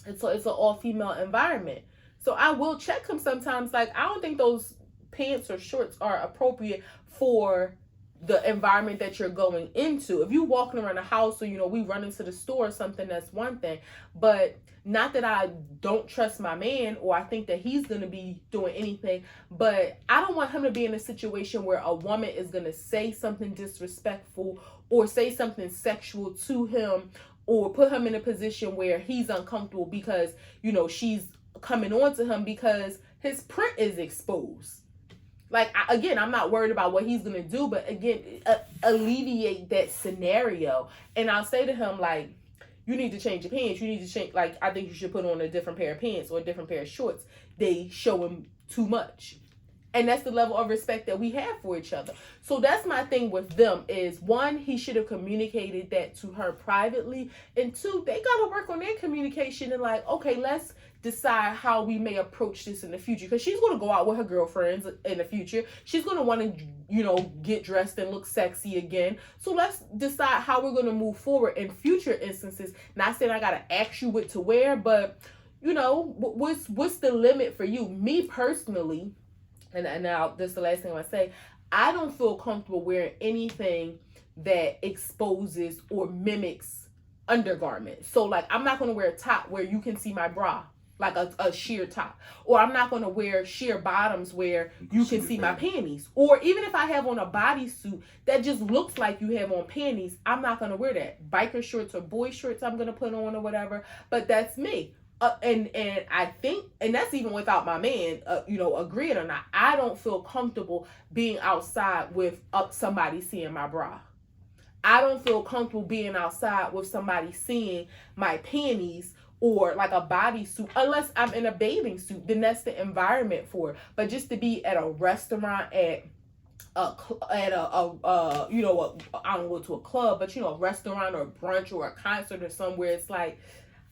it's an all-female environment. So I will check him sometimes. Like, I don't think those pants or shorts are appropriate for the environment that you're going into. If you walking around the house or, we run into the store or something, that's one thing. But not that I don't trust my man or I think that he's going to be doing anything, but I don't want him to be in a situation where a woman is going to say something disrespectful or say something sexual to him or put him in a position where he's uncomfortable because, she's coming on to him because his print is exposed. Like, again, I'm not worried about what he's going to do, but again, alleviate that scenario. And I'll say to him, like, you need to change your pants. You need to change, like, I think you should put on a different pair of pants or a different pair of shorts. They show him too much. And that's the level of respect that we have for each other. So that's my thing with them is, one, he should have communicated that to her privately. And two, they got to work on their communication and like, okay, let's decide how we may approach this in the future. Because she's going to go out with her girlfriends in the future. She's going to want to, get dressed and look sexy again. So let's decide how we're going to move forward in future instances. Not saying I got to ask you what to wear, but, what's the limit for you? Me personally, and now this is the last thing I'm going to say, I don't feel comfortable wearing anything that exposes or mimics undergarments. So, like, I'm not going to wear a top where you can see my bra, like a sheer top. Or I'm not going to wear sheer bottoms where you can see my panties. Or even if I have on a bodysuit that just looks like you have on panties, I'm not going to wear that. Biker shorts or boy shorts I'm going to put on or whatever. But that's me. And I think, and that's even without my man, agreeing or not, I don't feel comfortable being outside with somebody seeing my bra. I don't feel comfortable being outside with somebody seeing my panties or like a bodysuit, unless I'm in a bathing suit, then that's the environment for it. But just to be at a restaurant, I don't go to a club, but a restaurant or a brunch or a concert or somewhere, it's like,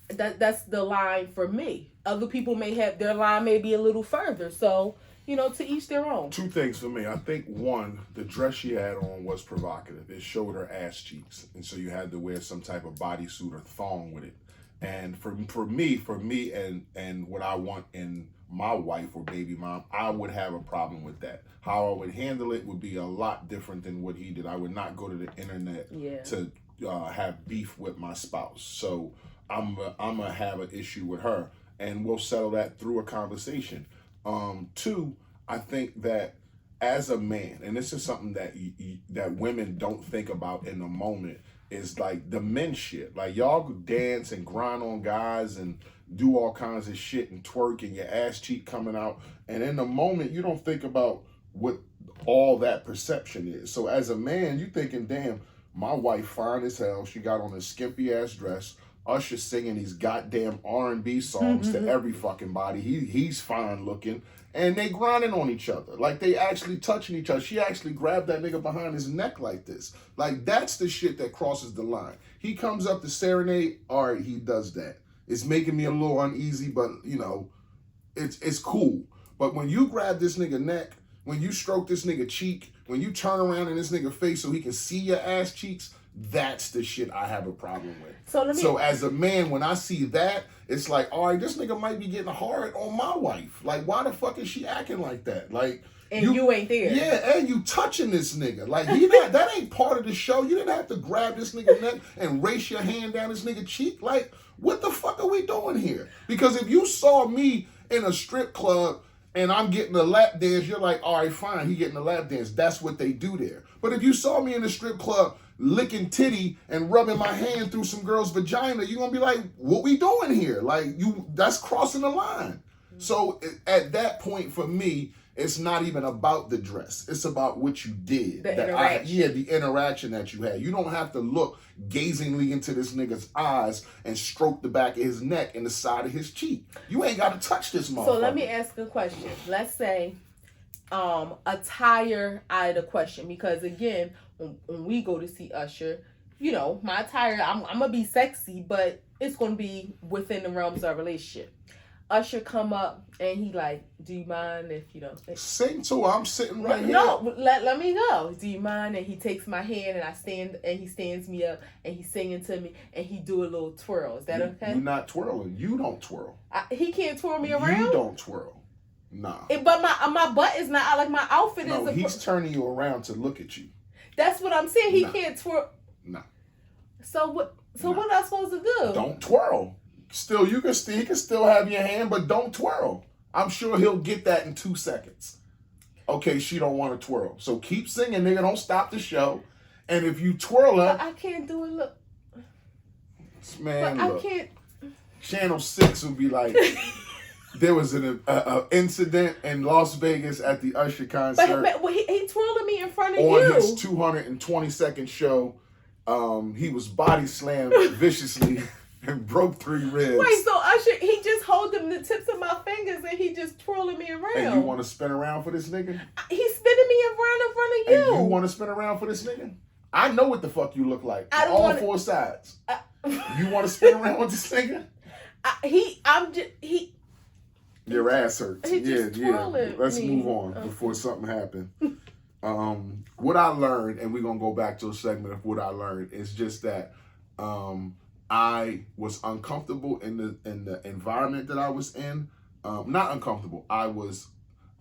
that's the line for me. Other people may have their line may be a little further. So, to each their own. Two things for me. I think one, the dress she had on was provocative. It showed her ass cheeks. And so you had to wear some type of bodysuit or thong with it. And for me and what I want in my wife or baby mom, I would have a problem with that. How I would handle it would be a lot different than what he did. I would not go to the internet to have beef with my spouse. So I'm gonna have an issue with her, and we'll settle that through a conversation. Two, I think that as a man, and this is something that that women don't think about in the moment, is like the men shit. Like, y'all dance and grind on guys and do all kinds of shit and twerk and your ass cheek coming out, and in the moment you don't think about what all that perception is. So as a man, you thinking, damn, my wife fine as hell. She got on a skimpy ass dress. Usher singing these goddamn R&B songs to every fucking body. He's fine looking. And they grinding on each other. Like, they actually touching each other. She actually grabbed that nigga behind his neck like this. Like, that's the shit that crosses the line. He comes up to serenade. All right, he does that. It's making me a little uneasy, but, it's cool. But when you grab this nigga neck, when you stroke this nigga cheek, when you turn around in this nigga face so he can see your ass cheeks, that's the shit I have a problem with. So as a man, when I see that, it's like, all right, this nigga might be getting hard on my wife. Like, why the fuck is she acting like that? Like, and you ain't there. Yeah, and you touching this nigga. Like, that ain't part of the show. You didn't have to grab this nigga neck and race your hand down this nigga cheek. Like, what the fuck are we doing here? Because if you saw me in a strip club and I'm getting a lap dance, you're like, all right, fine, he getting a lap dance. That's what they do there. But if you saw me in a strip club licking titty and rubbing my hand through some girl's vagina, you're gonna be like, what we doing here? Like, that's crossing the line. So at that point, for me, it's not even about the dress. It's about what you did. The interaction. The interaction that you had. You don't have to look gazingly into this nigga's eyes and stroke the back of his neck and the side of his cheek. You ain't got to touch this motherfucker. So let me ask a question. Let's say attire out of the question, because again, when we go to see Usher, my attire, I'm gonna be sexy, but it's gonna be within the realms of a relationship. Usher come up and he like, do you mind if Sing to her. I'm sitting right here. No, let me go. Do you mind? And he takes my hand and I stand and he stands me up and he's singing to me and he do a little twirl. Is that okay? You're not twirling. You don't twirl. He can't twirl me around. You don't twirl. Nah. But my butt is not like my outfit no, is. He's turning you around to look at you. That's what I'm saying. He can't twirl. No. So what? So what am I supposed to do? Don't twirl. Still, he can still have your hand, but don't twirl. I'm sure he'll get that in 2 seconds. Okay, she don't want to twirl. So keep singing, nigga. Don't stop the show. And if you twirl her... But I can't do it, look. Man, but look. I can't... Channel 6 would be like... There was an incident in Las Vegas at the Usher concert. But he twirled me in front of you. On his 222nd show, he was body slammed viciously and broke 3 ribs. Wait, so Usher, he just hold them the tips of my fingers and he just twirling me around. And you want to spin around for this nigga? He's spinning me around in front of you. And you want to spin around for this nigga? I know what the fuck you look like. I don't all wanna, 4 sides. You want to spin around with this nigga? Your ass hurts. Yeah. Let's move on before something happens. What I learned, and we're gonna go back to a segment of what I learned, is just that I was uncomfortable in the environment that I was in. Not uncomfortable. I was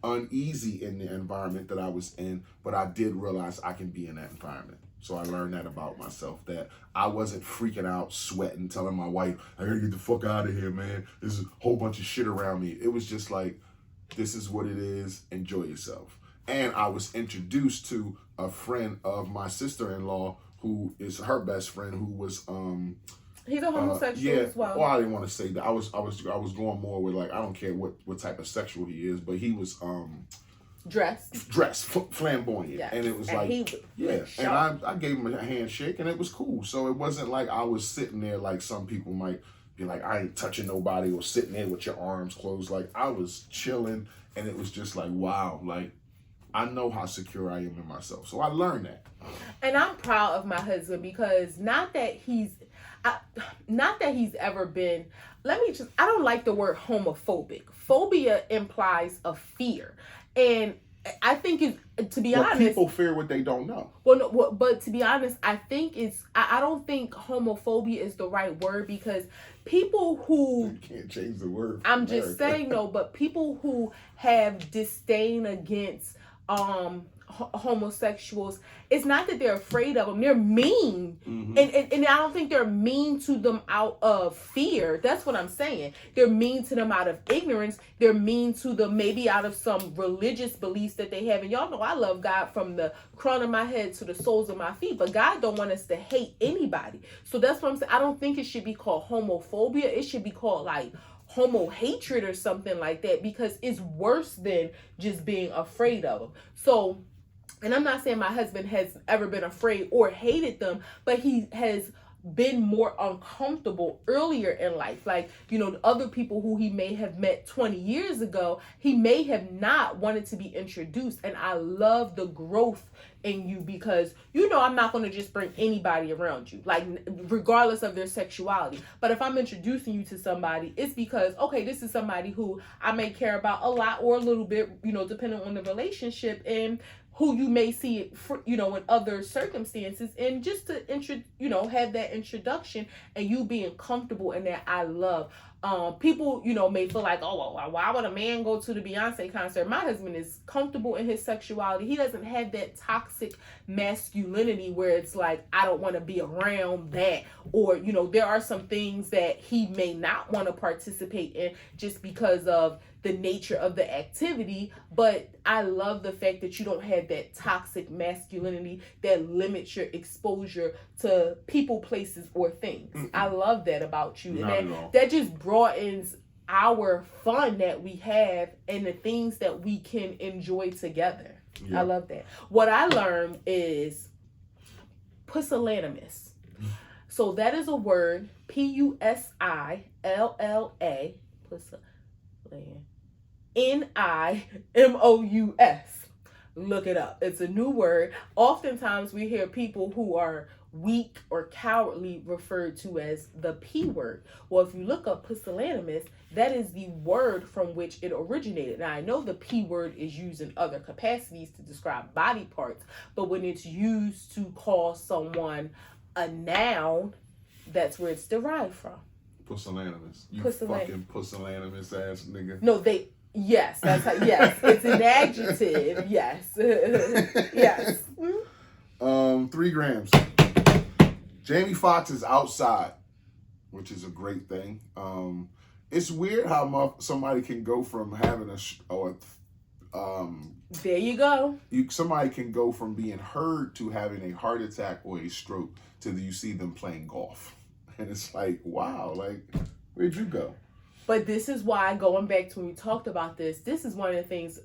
uneasy in the environment that I was in, but I did realize I can be in that environment. So I learned that about myself, that I wasn't freaking out, sweating, telling my wife, I gotta get the fuck out of here, man. There's a whole bunch of shit around me. It was just like, this is what it is. Enjoy yourself. And I was introduced to a friend of my sister-in-law, who is her best friend, who was he's a homosexual as well. Well, I didn't want to say that. I was going more with like, I don't care what type of sexual he is, but he was dressed flamboyant, yeah. And it was and I gave him a handshake and it was cool. So it wasn't like I was sitting there like some people might be like, I ain't touching nobody, or sitting there with your arms closed. Like, I was chilling, and it was just like, wow, like, I know how secure I am in myself. So I learned that. And I'm proud of my husband, because not that he's ever been, I don't like the word homophobic. Phobia implies a fear. And I think to be honest, people fear what they don't know. But to be honest, I think I don't think homophobia is the right word, because people who... You can't change the word. I'm just saying, no, but people who have disdain against homosexuals, it's not that they're afraid of them, they're mean. Mm-hmm. And I don't think they're mean to them out of fear. That's what I'm saying. They're mean to them out of ignorance. They're mean to them maybe out of some religious beliefs that they have. And y'all know I love God from the crown of my head to the soles of my feet, but God don't want us to hate anybody. So that's what I'm saying. I don't think it should be called homophobia. It should be called like homo hatred or something like that, because it's worse than just being afraid of them. So, and I'm not saying my husband has ever been afraid or hated them, but he has been more uncomfortable earlier in life. Like, other people who he may have met 20 years ago, he may have not wanted to be introduced. And I love the growth in you, because I'm not going to just bring anybody around you, like, regardless of their sexuality. But if I'm introducing you to somebody, it's because, okay, this is somebody who I may care about a lot or a little bit, depending on the relationship, and who you may see, in other circumstances, and just to have that introduction and you being comfortable in that, I love. People, may feel like, oh, well, why would a man go to the Beyoncé concert? My husband is comfortable in his sexuality. He doesn't have that toxic masculinity where it's like, I don't want to be around that. Or, there are some things that he may not want to participate in just because of the nature of the activity. But I love the fact that you don't have that toxic masculinity that limits your exposure to people, places, or things. Mm-mm. I love that about you. And that just broadens our fun that we have and the things that we can enjoy together. Yeah. I love that. What I learned is pusillanimous. So that is a word, Pusillla, Nimous. Look it up. It's a new word. Oftentimes we hear people who are weak or cowardly referred to as the P word. Well, if you look up pusillanimous, that is the word from which it originated. Now, I know the P word is used in other capacities to describe body parts, but when it's used to call someone a noun, that's where it's derived from. Pusillanimous. You fucking pusillanimous ass nigga. No, yes, that's how, yes, it's an adjective, yes. Yes. 3 grams. Jamie Foxx is outside, which is a great thing. It's weird how somebody can go from having there you go. Somebody can go from being heard to having a heart attack or a stroke to you see them playing golf. And it's like, wow, like, where'd you go? But this is why, going back to when we talked about this is one of the things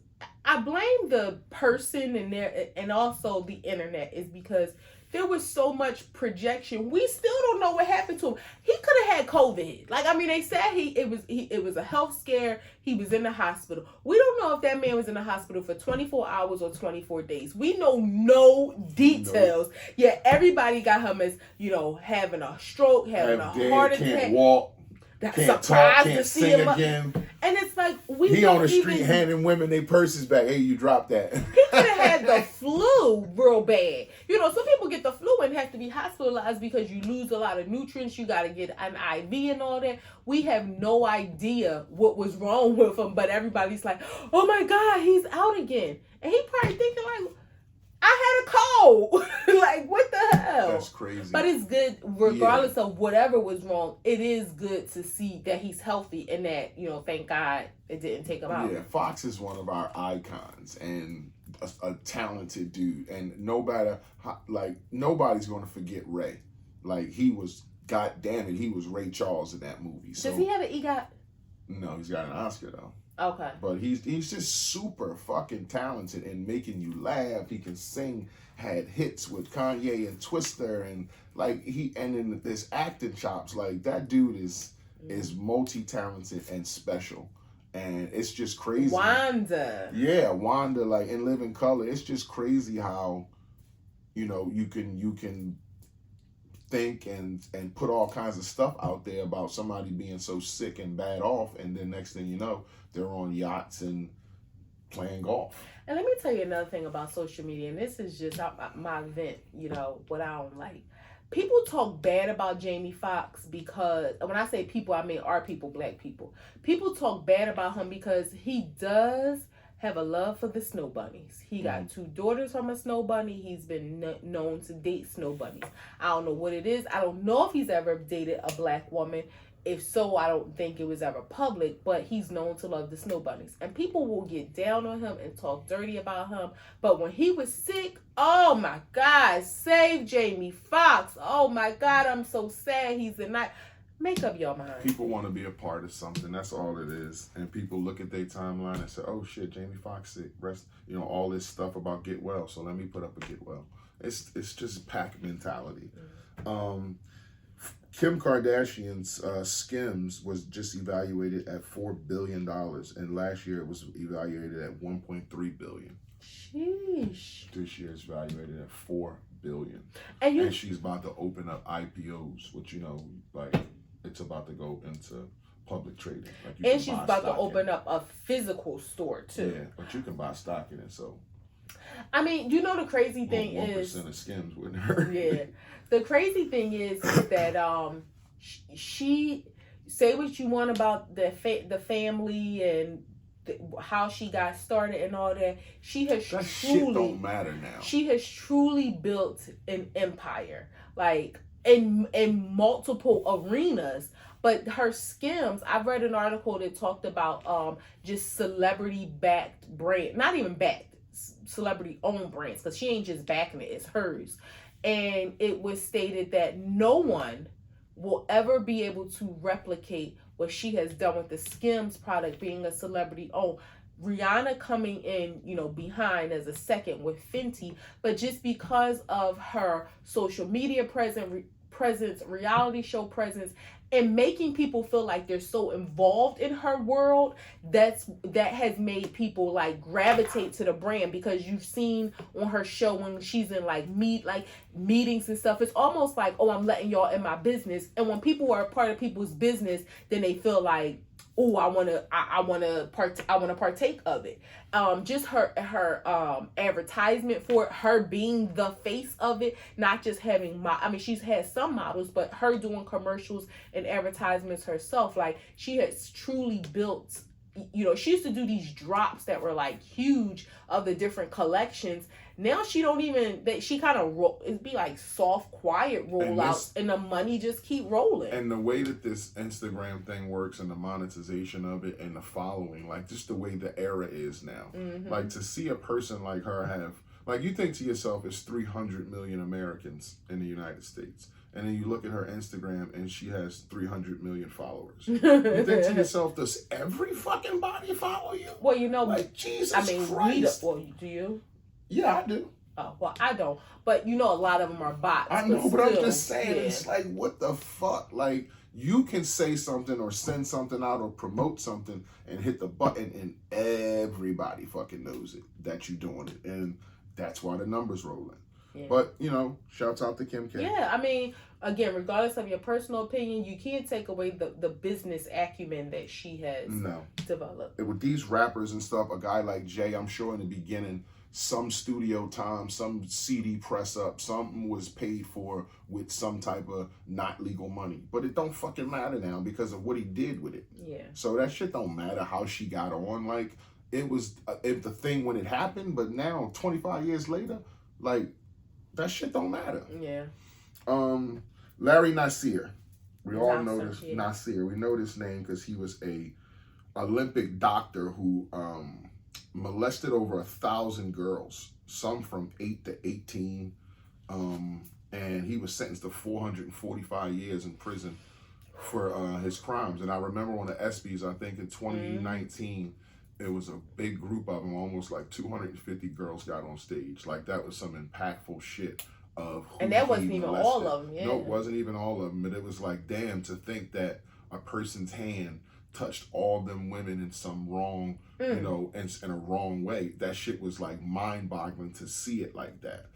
I blame the person and also the internet, is because there was so much projection. We still don't know what happened to him. He could have had COVID. Like, I mean, they said it was a health scare. He was in the hospital. We don't know if that man was in the hospital for 24 hours or 24 days. We know no details. No. Yet everybody got him as, having a stroke, having a heart attack. Can't walk. Can't talk, can't sing again. And it's like, he on the street handing women their purses back. Hey, you dropped that. He could have had the flu real bad. Some people get the flu and have to be hospitalized because you lose a lot of nutrients. You got to get an IV and all that. We have no idea what was wrong with him, but everybody's like, oh my God, he's out again. And he probably thinking like, I had a cold. Like, what the hell? That's crazy. But it's good, regardless of whatever was wrong, it is good to see that he's healthy and that, thank God it didn't take him out. Yeah, Fox is one of our icons and a talented dude. And nobody's going to forget Ray. Like, he was, God damn it, he was Ray Charles in that movie. Does he have an EGOT? No, he's got an Oscar, though. Okay. But he's just super fucking talented and making you laugh. He can sing, had hits with Kanye and Twister, and in this acting chops. Like, that dude is multi-talented and special. And it's just crazy. Wanda. Yeah, Wanda, like in Living Color. It's just crazy how, you can think and put all kinds of stuff out there about somebody being so sick and bad off, and then next thing you know, they're on yachts and playing golf. And let me tell you another thing about social media, and this is just my vent, what I don't like. People talk bad about Jamie Foxx because, when I say people, I mean our people, black people. People talk bad about him because he does have a love for the snow bunnies. He got 2 daughters from a snow bunny. He's been known to date snow bunnies. I don't know what it is. I don't know if he's ever dated a black woman. If so, I don't think it was ever public, but he's known to love the snow bunnies. And people will get down on him and talk dirty about him. But when he was sick, oh my God, save Jamie Foxx. Oh my God, I'm so sad he's a night. Make up your mind. People want to be a part of something. That's all it is. And people look at their timeline and say, oh shit, Jamie Foxx sick. All this stuff about get well. So let me put up a get well. It's just pack mentality. Kim Kardashian's Skims was just evaluated at $4 billion. And last year it was evaluated at $1.3 billion. Sheesh. This year it's evaluated at $4 billion. And she's about to open up IPOs, which, it's about to go into public trading. And she's about to open up a physical store too. Yeah, but you can buy stock in it. So, I mean, the crazy thing 1% of Skims wouldn't hurt. Yeah, the crazy thing is that she, say what you want about the family and how she got started and all that. She has that truly shit don't matter now. She has truly built an empire, like in multiple arenas. But her Skims, I've read an article that talked about just celebrity backed brand, not even backed, celebrity owned brands, because she ain't just backing it, it's hers. And it was stated that no one will ever be able to replicate what she has done with the Skims product being a celebrity owned. Rihanna coming in, behind as a second with Fenty, but just because of her social media presence, reality show presence, and making people feel like they're so involved in her world, that has made people like gravitate to the brand, because you've seen on her show when she's in like meetings and stuff, it's almost like, oh, I'm letting y'all in my business. And when people are a part of people's business, then they feel like, oh, I want to partake of it. Just her advertisement for it, her being the face of it, not just having she's had some models, but her doing commercials and advertisements herself, like she has truly built. She used to do these drops that were like huge of the different collections. Now she don't even, she kind of it'd be like soft, quiet rollouts, and the money just keep rolling. And the way that this Instagram thing works, and the monetization of it, and the following, like just the way the era is now, like to see a person like her have, like, you think to yourself, it's 300 million Americans in the United States. And then you look at her Instagram and she has 300 million followers. You think to yourself, does every fucking body follow you? Well, like, Jesus Christ. Do you? Yeah, I do. Oh, well, I don't. But a lot of them are bots. I know, but I'm just saying, it's like, what the fuck? Like, you can say something or send something out or promote something and hit the button and everybody fucking knows it, that you're doing it. And that's why the numbers rolling. Yeah. But, shouts out to Kim K. Yeah, again, regardless of your personal opinion, you can't take away the business acumen that she has developed. With these rappers and stuff, a guy like Jay, I'm sure in the beginning, some studio time, some CD press up, something was paid for with some type of not legal money. But it don't fucking matter now because of what he did with it. Yeah. So that shit don't matter how she got on. Like, it was the thing when it happened, but now, 25 years later, like, that shit don't matter. Yeah. Larry Nassar. We all know this. Yeah. Nassar. We know this name because he was a Olympic doctor who molested over 1,000 girls, some from 8 to 18. And he was sentenced to 445 years in prison for his crimes. And I remember on the ESPYs, I think in 2019, it was a big group of them, almost like 250 girls got on stage. Like, that was some impactful shit of who and that wasn't even all of them. Yeah. No, it wasn't even all of them. But it was like, damn, to think that a person's hand touched all them women in some wrong, in a wrong way. That shit was like mind-boggling to see it like that.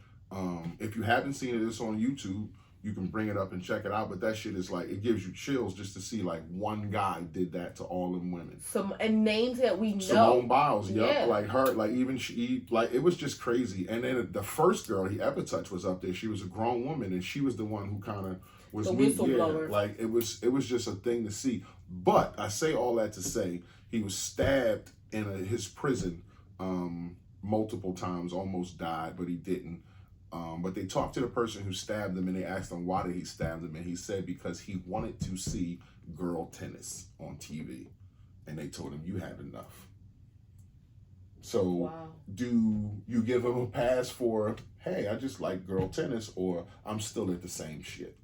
If you haven't seen it, it's on YouTube. You can bring it up and check it out, but that shit is like, it gives you chills just to see like one guy did that to all them women. And names that we know. Simone Biles, like her, like even she, like it was just crazy. And then the first girl he ever touched was up there. She was a grown woman, and she was the one who kind of was the whistleblower. Like it was just a thing to see. But I say all that to say he was stabbed in his prison multiple times, almost died, but he didn't. But they talked to the person who stabbed him, and they asked him why did he stab him, and he said because he wanted to see girl tennis on TV, and they told him you had enough. So do you give him a pass for, hey, I just like girl tennis, or I'm still at the same shit?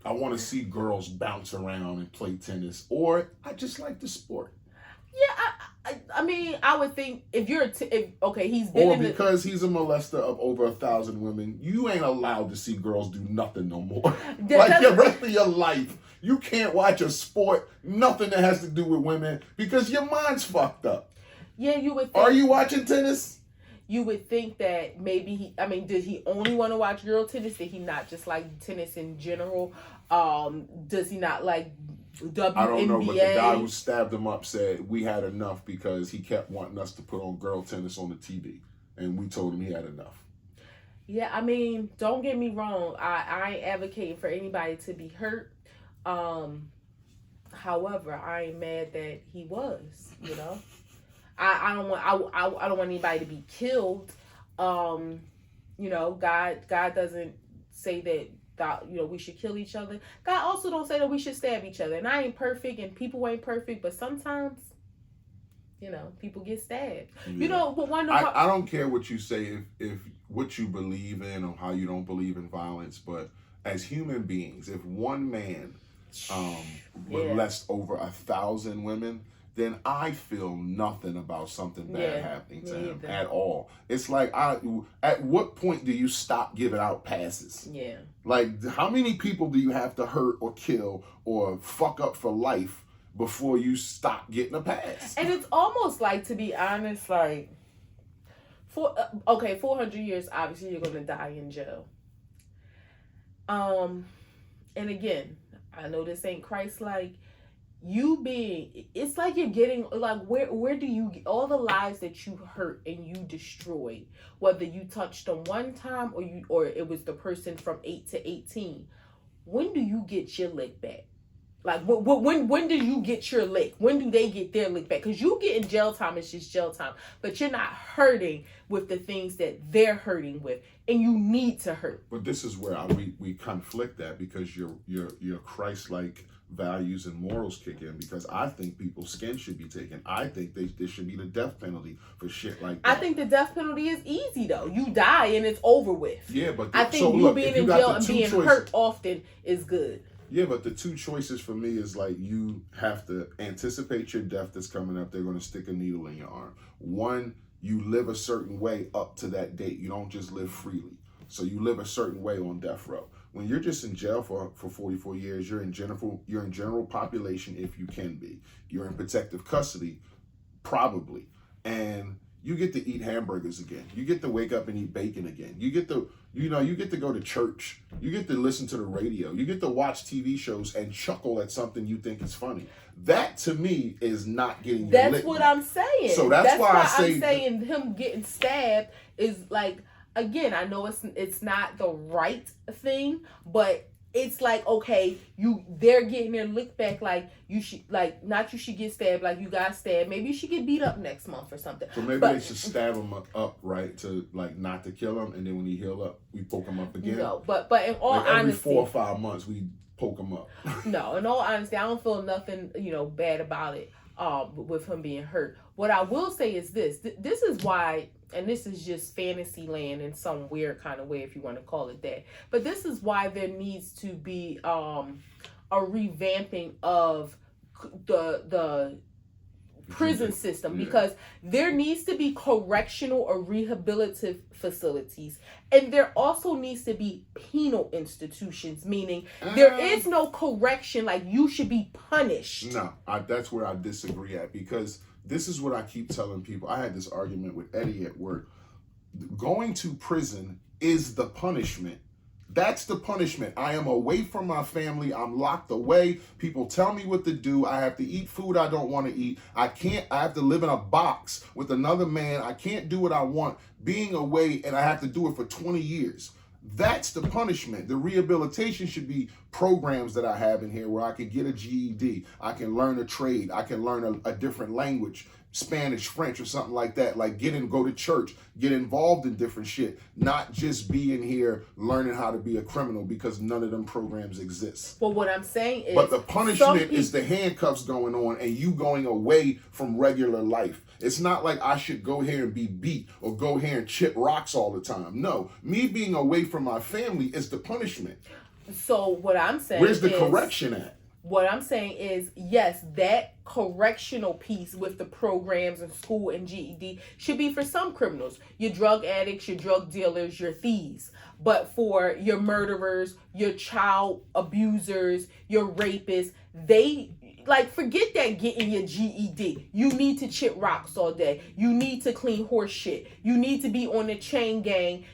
I want to see girls bounce around and play tennis, or I just like the sport. Yeah, I would think if you're he's been or because he's a molester of over 1,000 women, you ain't allowed to see girls do nothing no more. Like the rest of your life, you can't watch a sport, nothing that has to do with women, because your mind's fucked up. Yeah, you would. Are you watching tennis? You would think that maybe did he only want to watch girl tennis? Did he not just like tennis in general? Does he not like WNBA? I don't know, but the guy who stabbed him up said we had enough because he kept wanting us to put on girl tennis on the TV, and we told him he had enough. Yeah, don't get me wrong. I ain't advocating for anybody to be hurt. However, I ain't mad that he was. I don't want anybody to be killed. God doesn't say that we should kill each other. God also don't say that we should stab each other. And I ain't perfect, and people ain't perfect, but sometimes, people get stabbed. Yeah. But I don't care what you say if what you believe in or how you don't believe in violence, but as human beings, if one man molests over 1,000 women, then I feel nothing about something bad happening to him either. at all. It's like, at what point do you stop giving out passes? Yeah. Like, how many people do you have to hurt or kill or fuck up for life before you stop getting a pass? And it's almost like, to be honest, like, 400 years, obviously you're going to die in jail. And again, I know this ain't Christ-like. It's like you're getting, like, where do you get all the lives that you hurt and you destroyed, whether you touched them one time or it was the person from 8 to 18. When do you get your lick back? Like, when do you get your lick? When do they get their lick back? Because you get in jail time, it's just jail time. But you're not hurting with the things that they're hurting with. And you need to hurt. But this is where we conflict that, because your Christ-like values and morals kick in, because I think people's skin should be taken. I think there should be the death penalty for shit like that. I think the death penalty is easy, though. You die and it's over with. Yeah, but I think being in jail and being hurt often is good. Yeah, but the two choices for me is, like, you have to anticipate your death that's coming up. They're going to stick a needle in your arm. One, you live a certain way up to that date. You don't just live freely. So you live a certain way on death row. When you're just in jail for 44 years, you're in general population if you can be. You're in protective custody, probably. And you get to eat hamburgers again. You get to wake up and eat bacon again. You get to go to church. You get to listen to the radio. You get to watch TV shows and chuckle at something you think is funny. That, to me, is not getting your lick. That's what I'm saying. So that's why I'm saying him getting stabbed is like, again, I know it's not the right thing, but it's like, okay, they're getting their lick back. Like, you should get stabbed, like you got stabbed. Maybe you should get beat up next month or something. So maybe they should stab him up, right, to, like, not to kill him, and then when he heal up, we poke him up again. No, but in all honesty, every 4 or 5 months we poke him up. No, in all honesty, I don't feel nothing, bad about it. With him being hurt. What I will say is this. This is why, and this is just fantasy land in some weird kind of way, if you want to call it that. But this is why there needs to be a revamping of the prison system, because there needs to be correctional or rehabilitative facilities, and there also needs to be penal institutions, meaning there is no correction, like you should be punished. No, that's where I disagree at, because this is what I keep telling people. I had this argument with Eddie at work. Going to prison is the punishment. That's the punishment. I am away from my family. I'm locked away. People tell me what to do. I have to eat food I don't want to eat. I have to live in a box with another man. I can't do what I want being away, and I have to do it for 20 years. That's the punishment. The rehabilitation should be programs that I have in here where I can get a GED. I can learn a trade. I can learn a different language, Spanish, French, or something like that. Like, go to church, get involved in different shit, not just be in here learning how to be a criminal, because none of them programs exist. Well, what I'm saying is, but the punishment is the handcuffs going on and you going away from regular life. It's not like I should go here and be beat or go here and chip rocks all the time. No, me being away from my family is the punishment. So what I'm saying, where's the correction at? What I'm saying is, yes, that correctional piece with the programs in school and GED should be for some criminals. Your drug addicts, your drug dealers, your thieves. But for your murderers, your child abusers, your rapists, forget that getting your GED. You need to chip rocks all day. You need to clean horse shit. You need to be on the chain gang,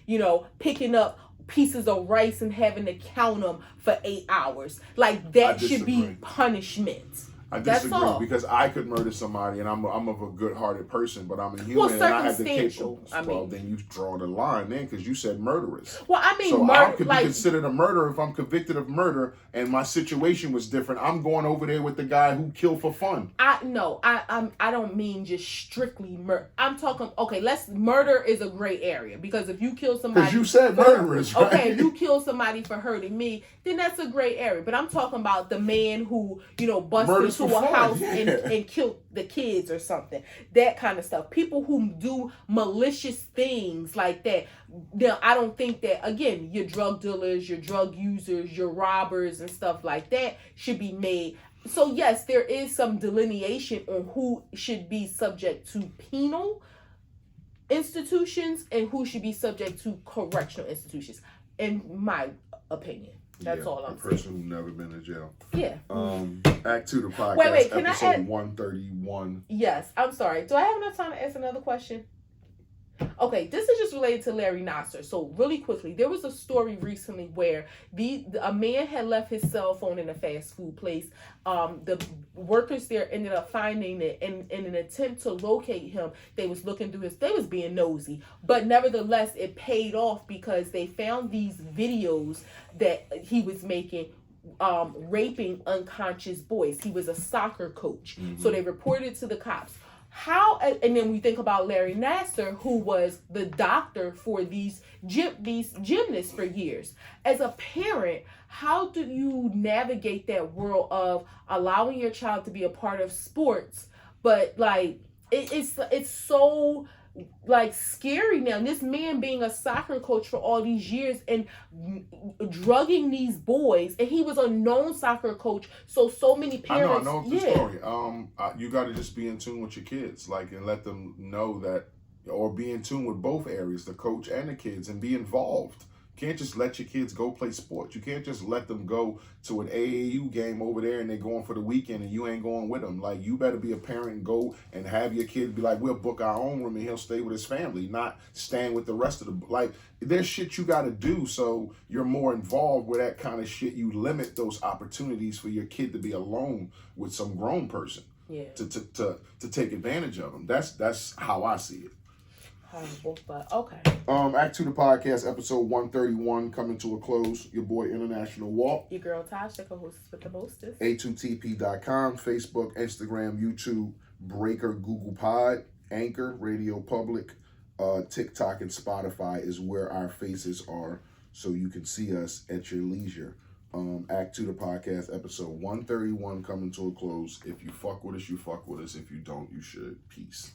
picking up pieces of rice and having to count them for 8 hours. Like, that should be punishment. I disagree, because I could murder somebody, and I'm of a good-hearted person, but I'm a human, and I have the capability. Well, then you draw the line, then, because you said murderous. Well, I mean, so I could be considered a murderer if I'm convicted of murder, and my situation was different. I'm going over there with the guy who killed for fun. I don't mean just strictly murder. I'm talking. Okay, murder is a gray area, because if you kill somebody, because you said murderers, right? Okay, if you kill somebody for hurting me, then that's a gray area. But I'm talking about the man who busted to a house and killed the kids or something. That kind of stuff. People who do malicious things like that. I don't think that, again, your drug dealers, your drug users, your robbers and stuff like that should be made So yes, there is some delineation on who should be subject to penal institutions and who should be subject to correctional institutions, in my opinion. That's all I'm saying. saying. A person who's never been to jail. Yeah. Act 2 the podcast. Wait, can episode I add 131. Yes, I'm sorry. Do I have enough time to ask another question? Okay, this is just related to Larry Nassar. So really quickly, there was a story recently where a man had left his cell phone in a fast food place. The workers there ended up finding it, and in an attempt to locate him, they was looking through they was being nosy. But nevertheless, it paid off because they found these videos that he was making raping unconscious boys. He was a soccer coach. Mm-hmm. So they reported to the cops. And then we think about Larry Nassar, who was the doctor for these gymnasts for years. As a parent, how do you navigate that world of allowing your child to be a part of sports, but like it's so like scary now. This man being a soccer coach for all these years and drugging these boys, and he was a known soccer coach. So many parents. I know the story. You got to just be in tune with your kids, like, and let them know that, or be in tune with both areas, the coach and the kids, and be involved. You can't just let your kids go play sports. You can't just let them go to an AAU game over there and they're going for the weekend and you ain't going with them. Like, you better be a parent and go and have your kid be like, we'll book our own room and he'll stay with his family, not staying with the rest of the, like, there's shit you got to do so you're more involved with that kind of shit. You limit those opportunities for your kid to be alone with some grown person. Yeah. To take advantage of them. That's how I see it. But okay. Act 2 the podcast, episode 131, coming to a close. Your boy International Walk. Your girl Tasha, the co-hostess with the mostest. A2TP.com, Facebook, Instagram, YouTube, Breaker, Google Pod, Anchor, Radio Public, TikTok, and Spotify is where our faces are, so you can see us at your leisure. Act 2 the podcast, episode 131, coming to a close. If you fuck with us, you fuck with us. If you don't, you should. Peace.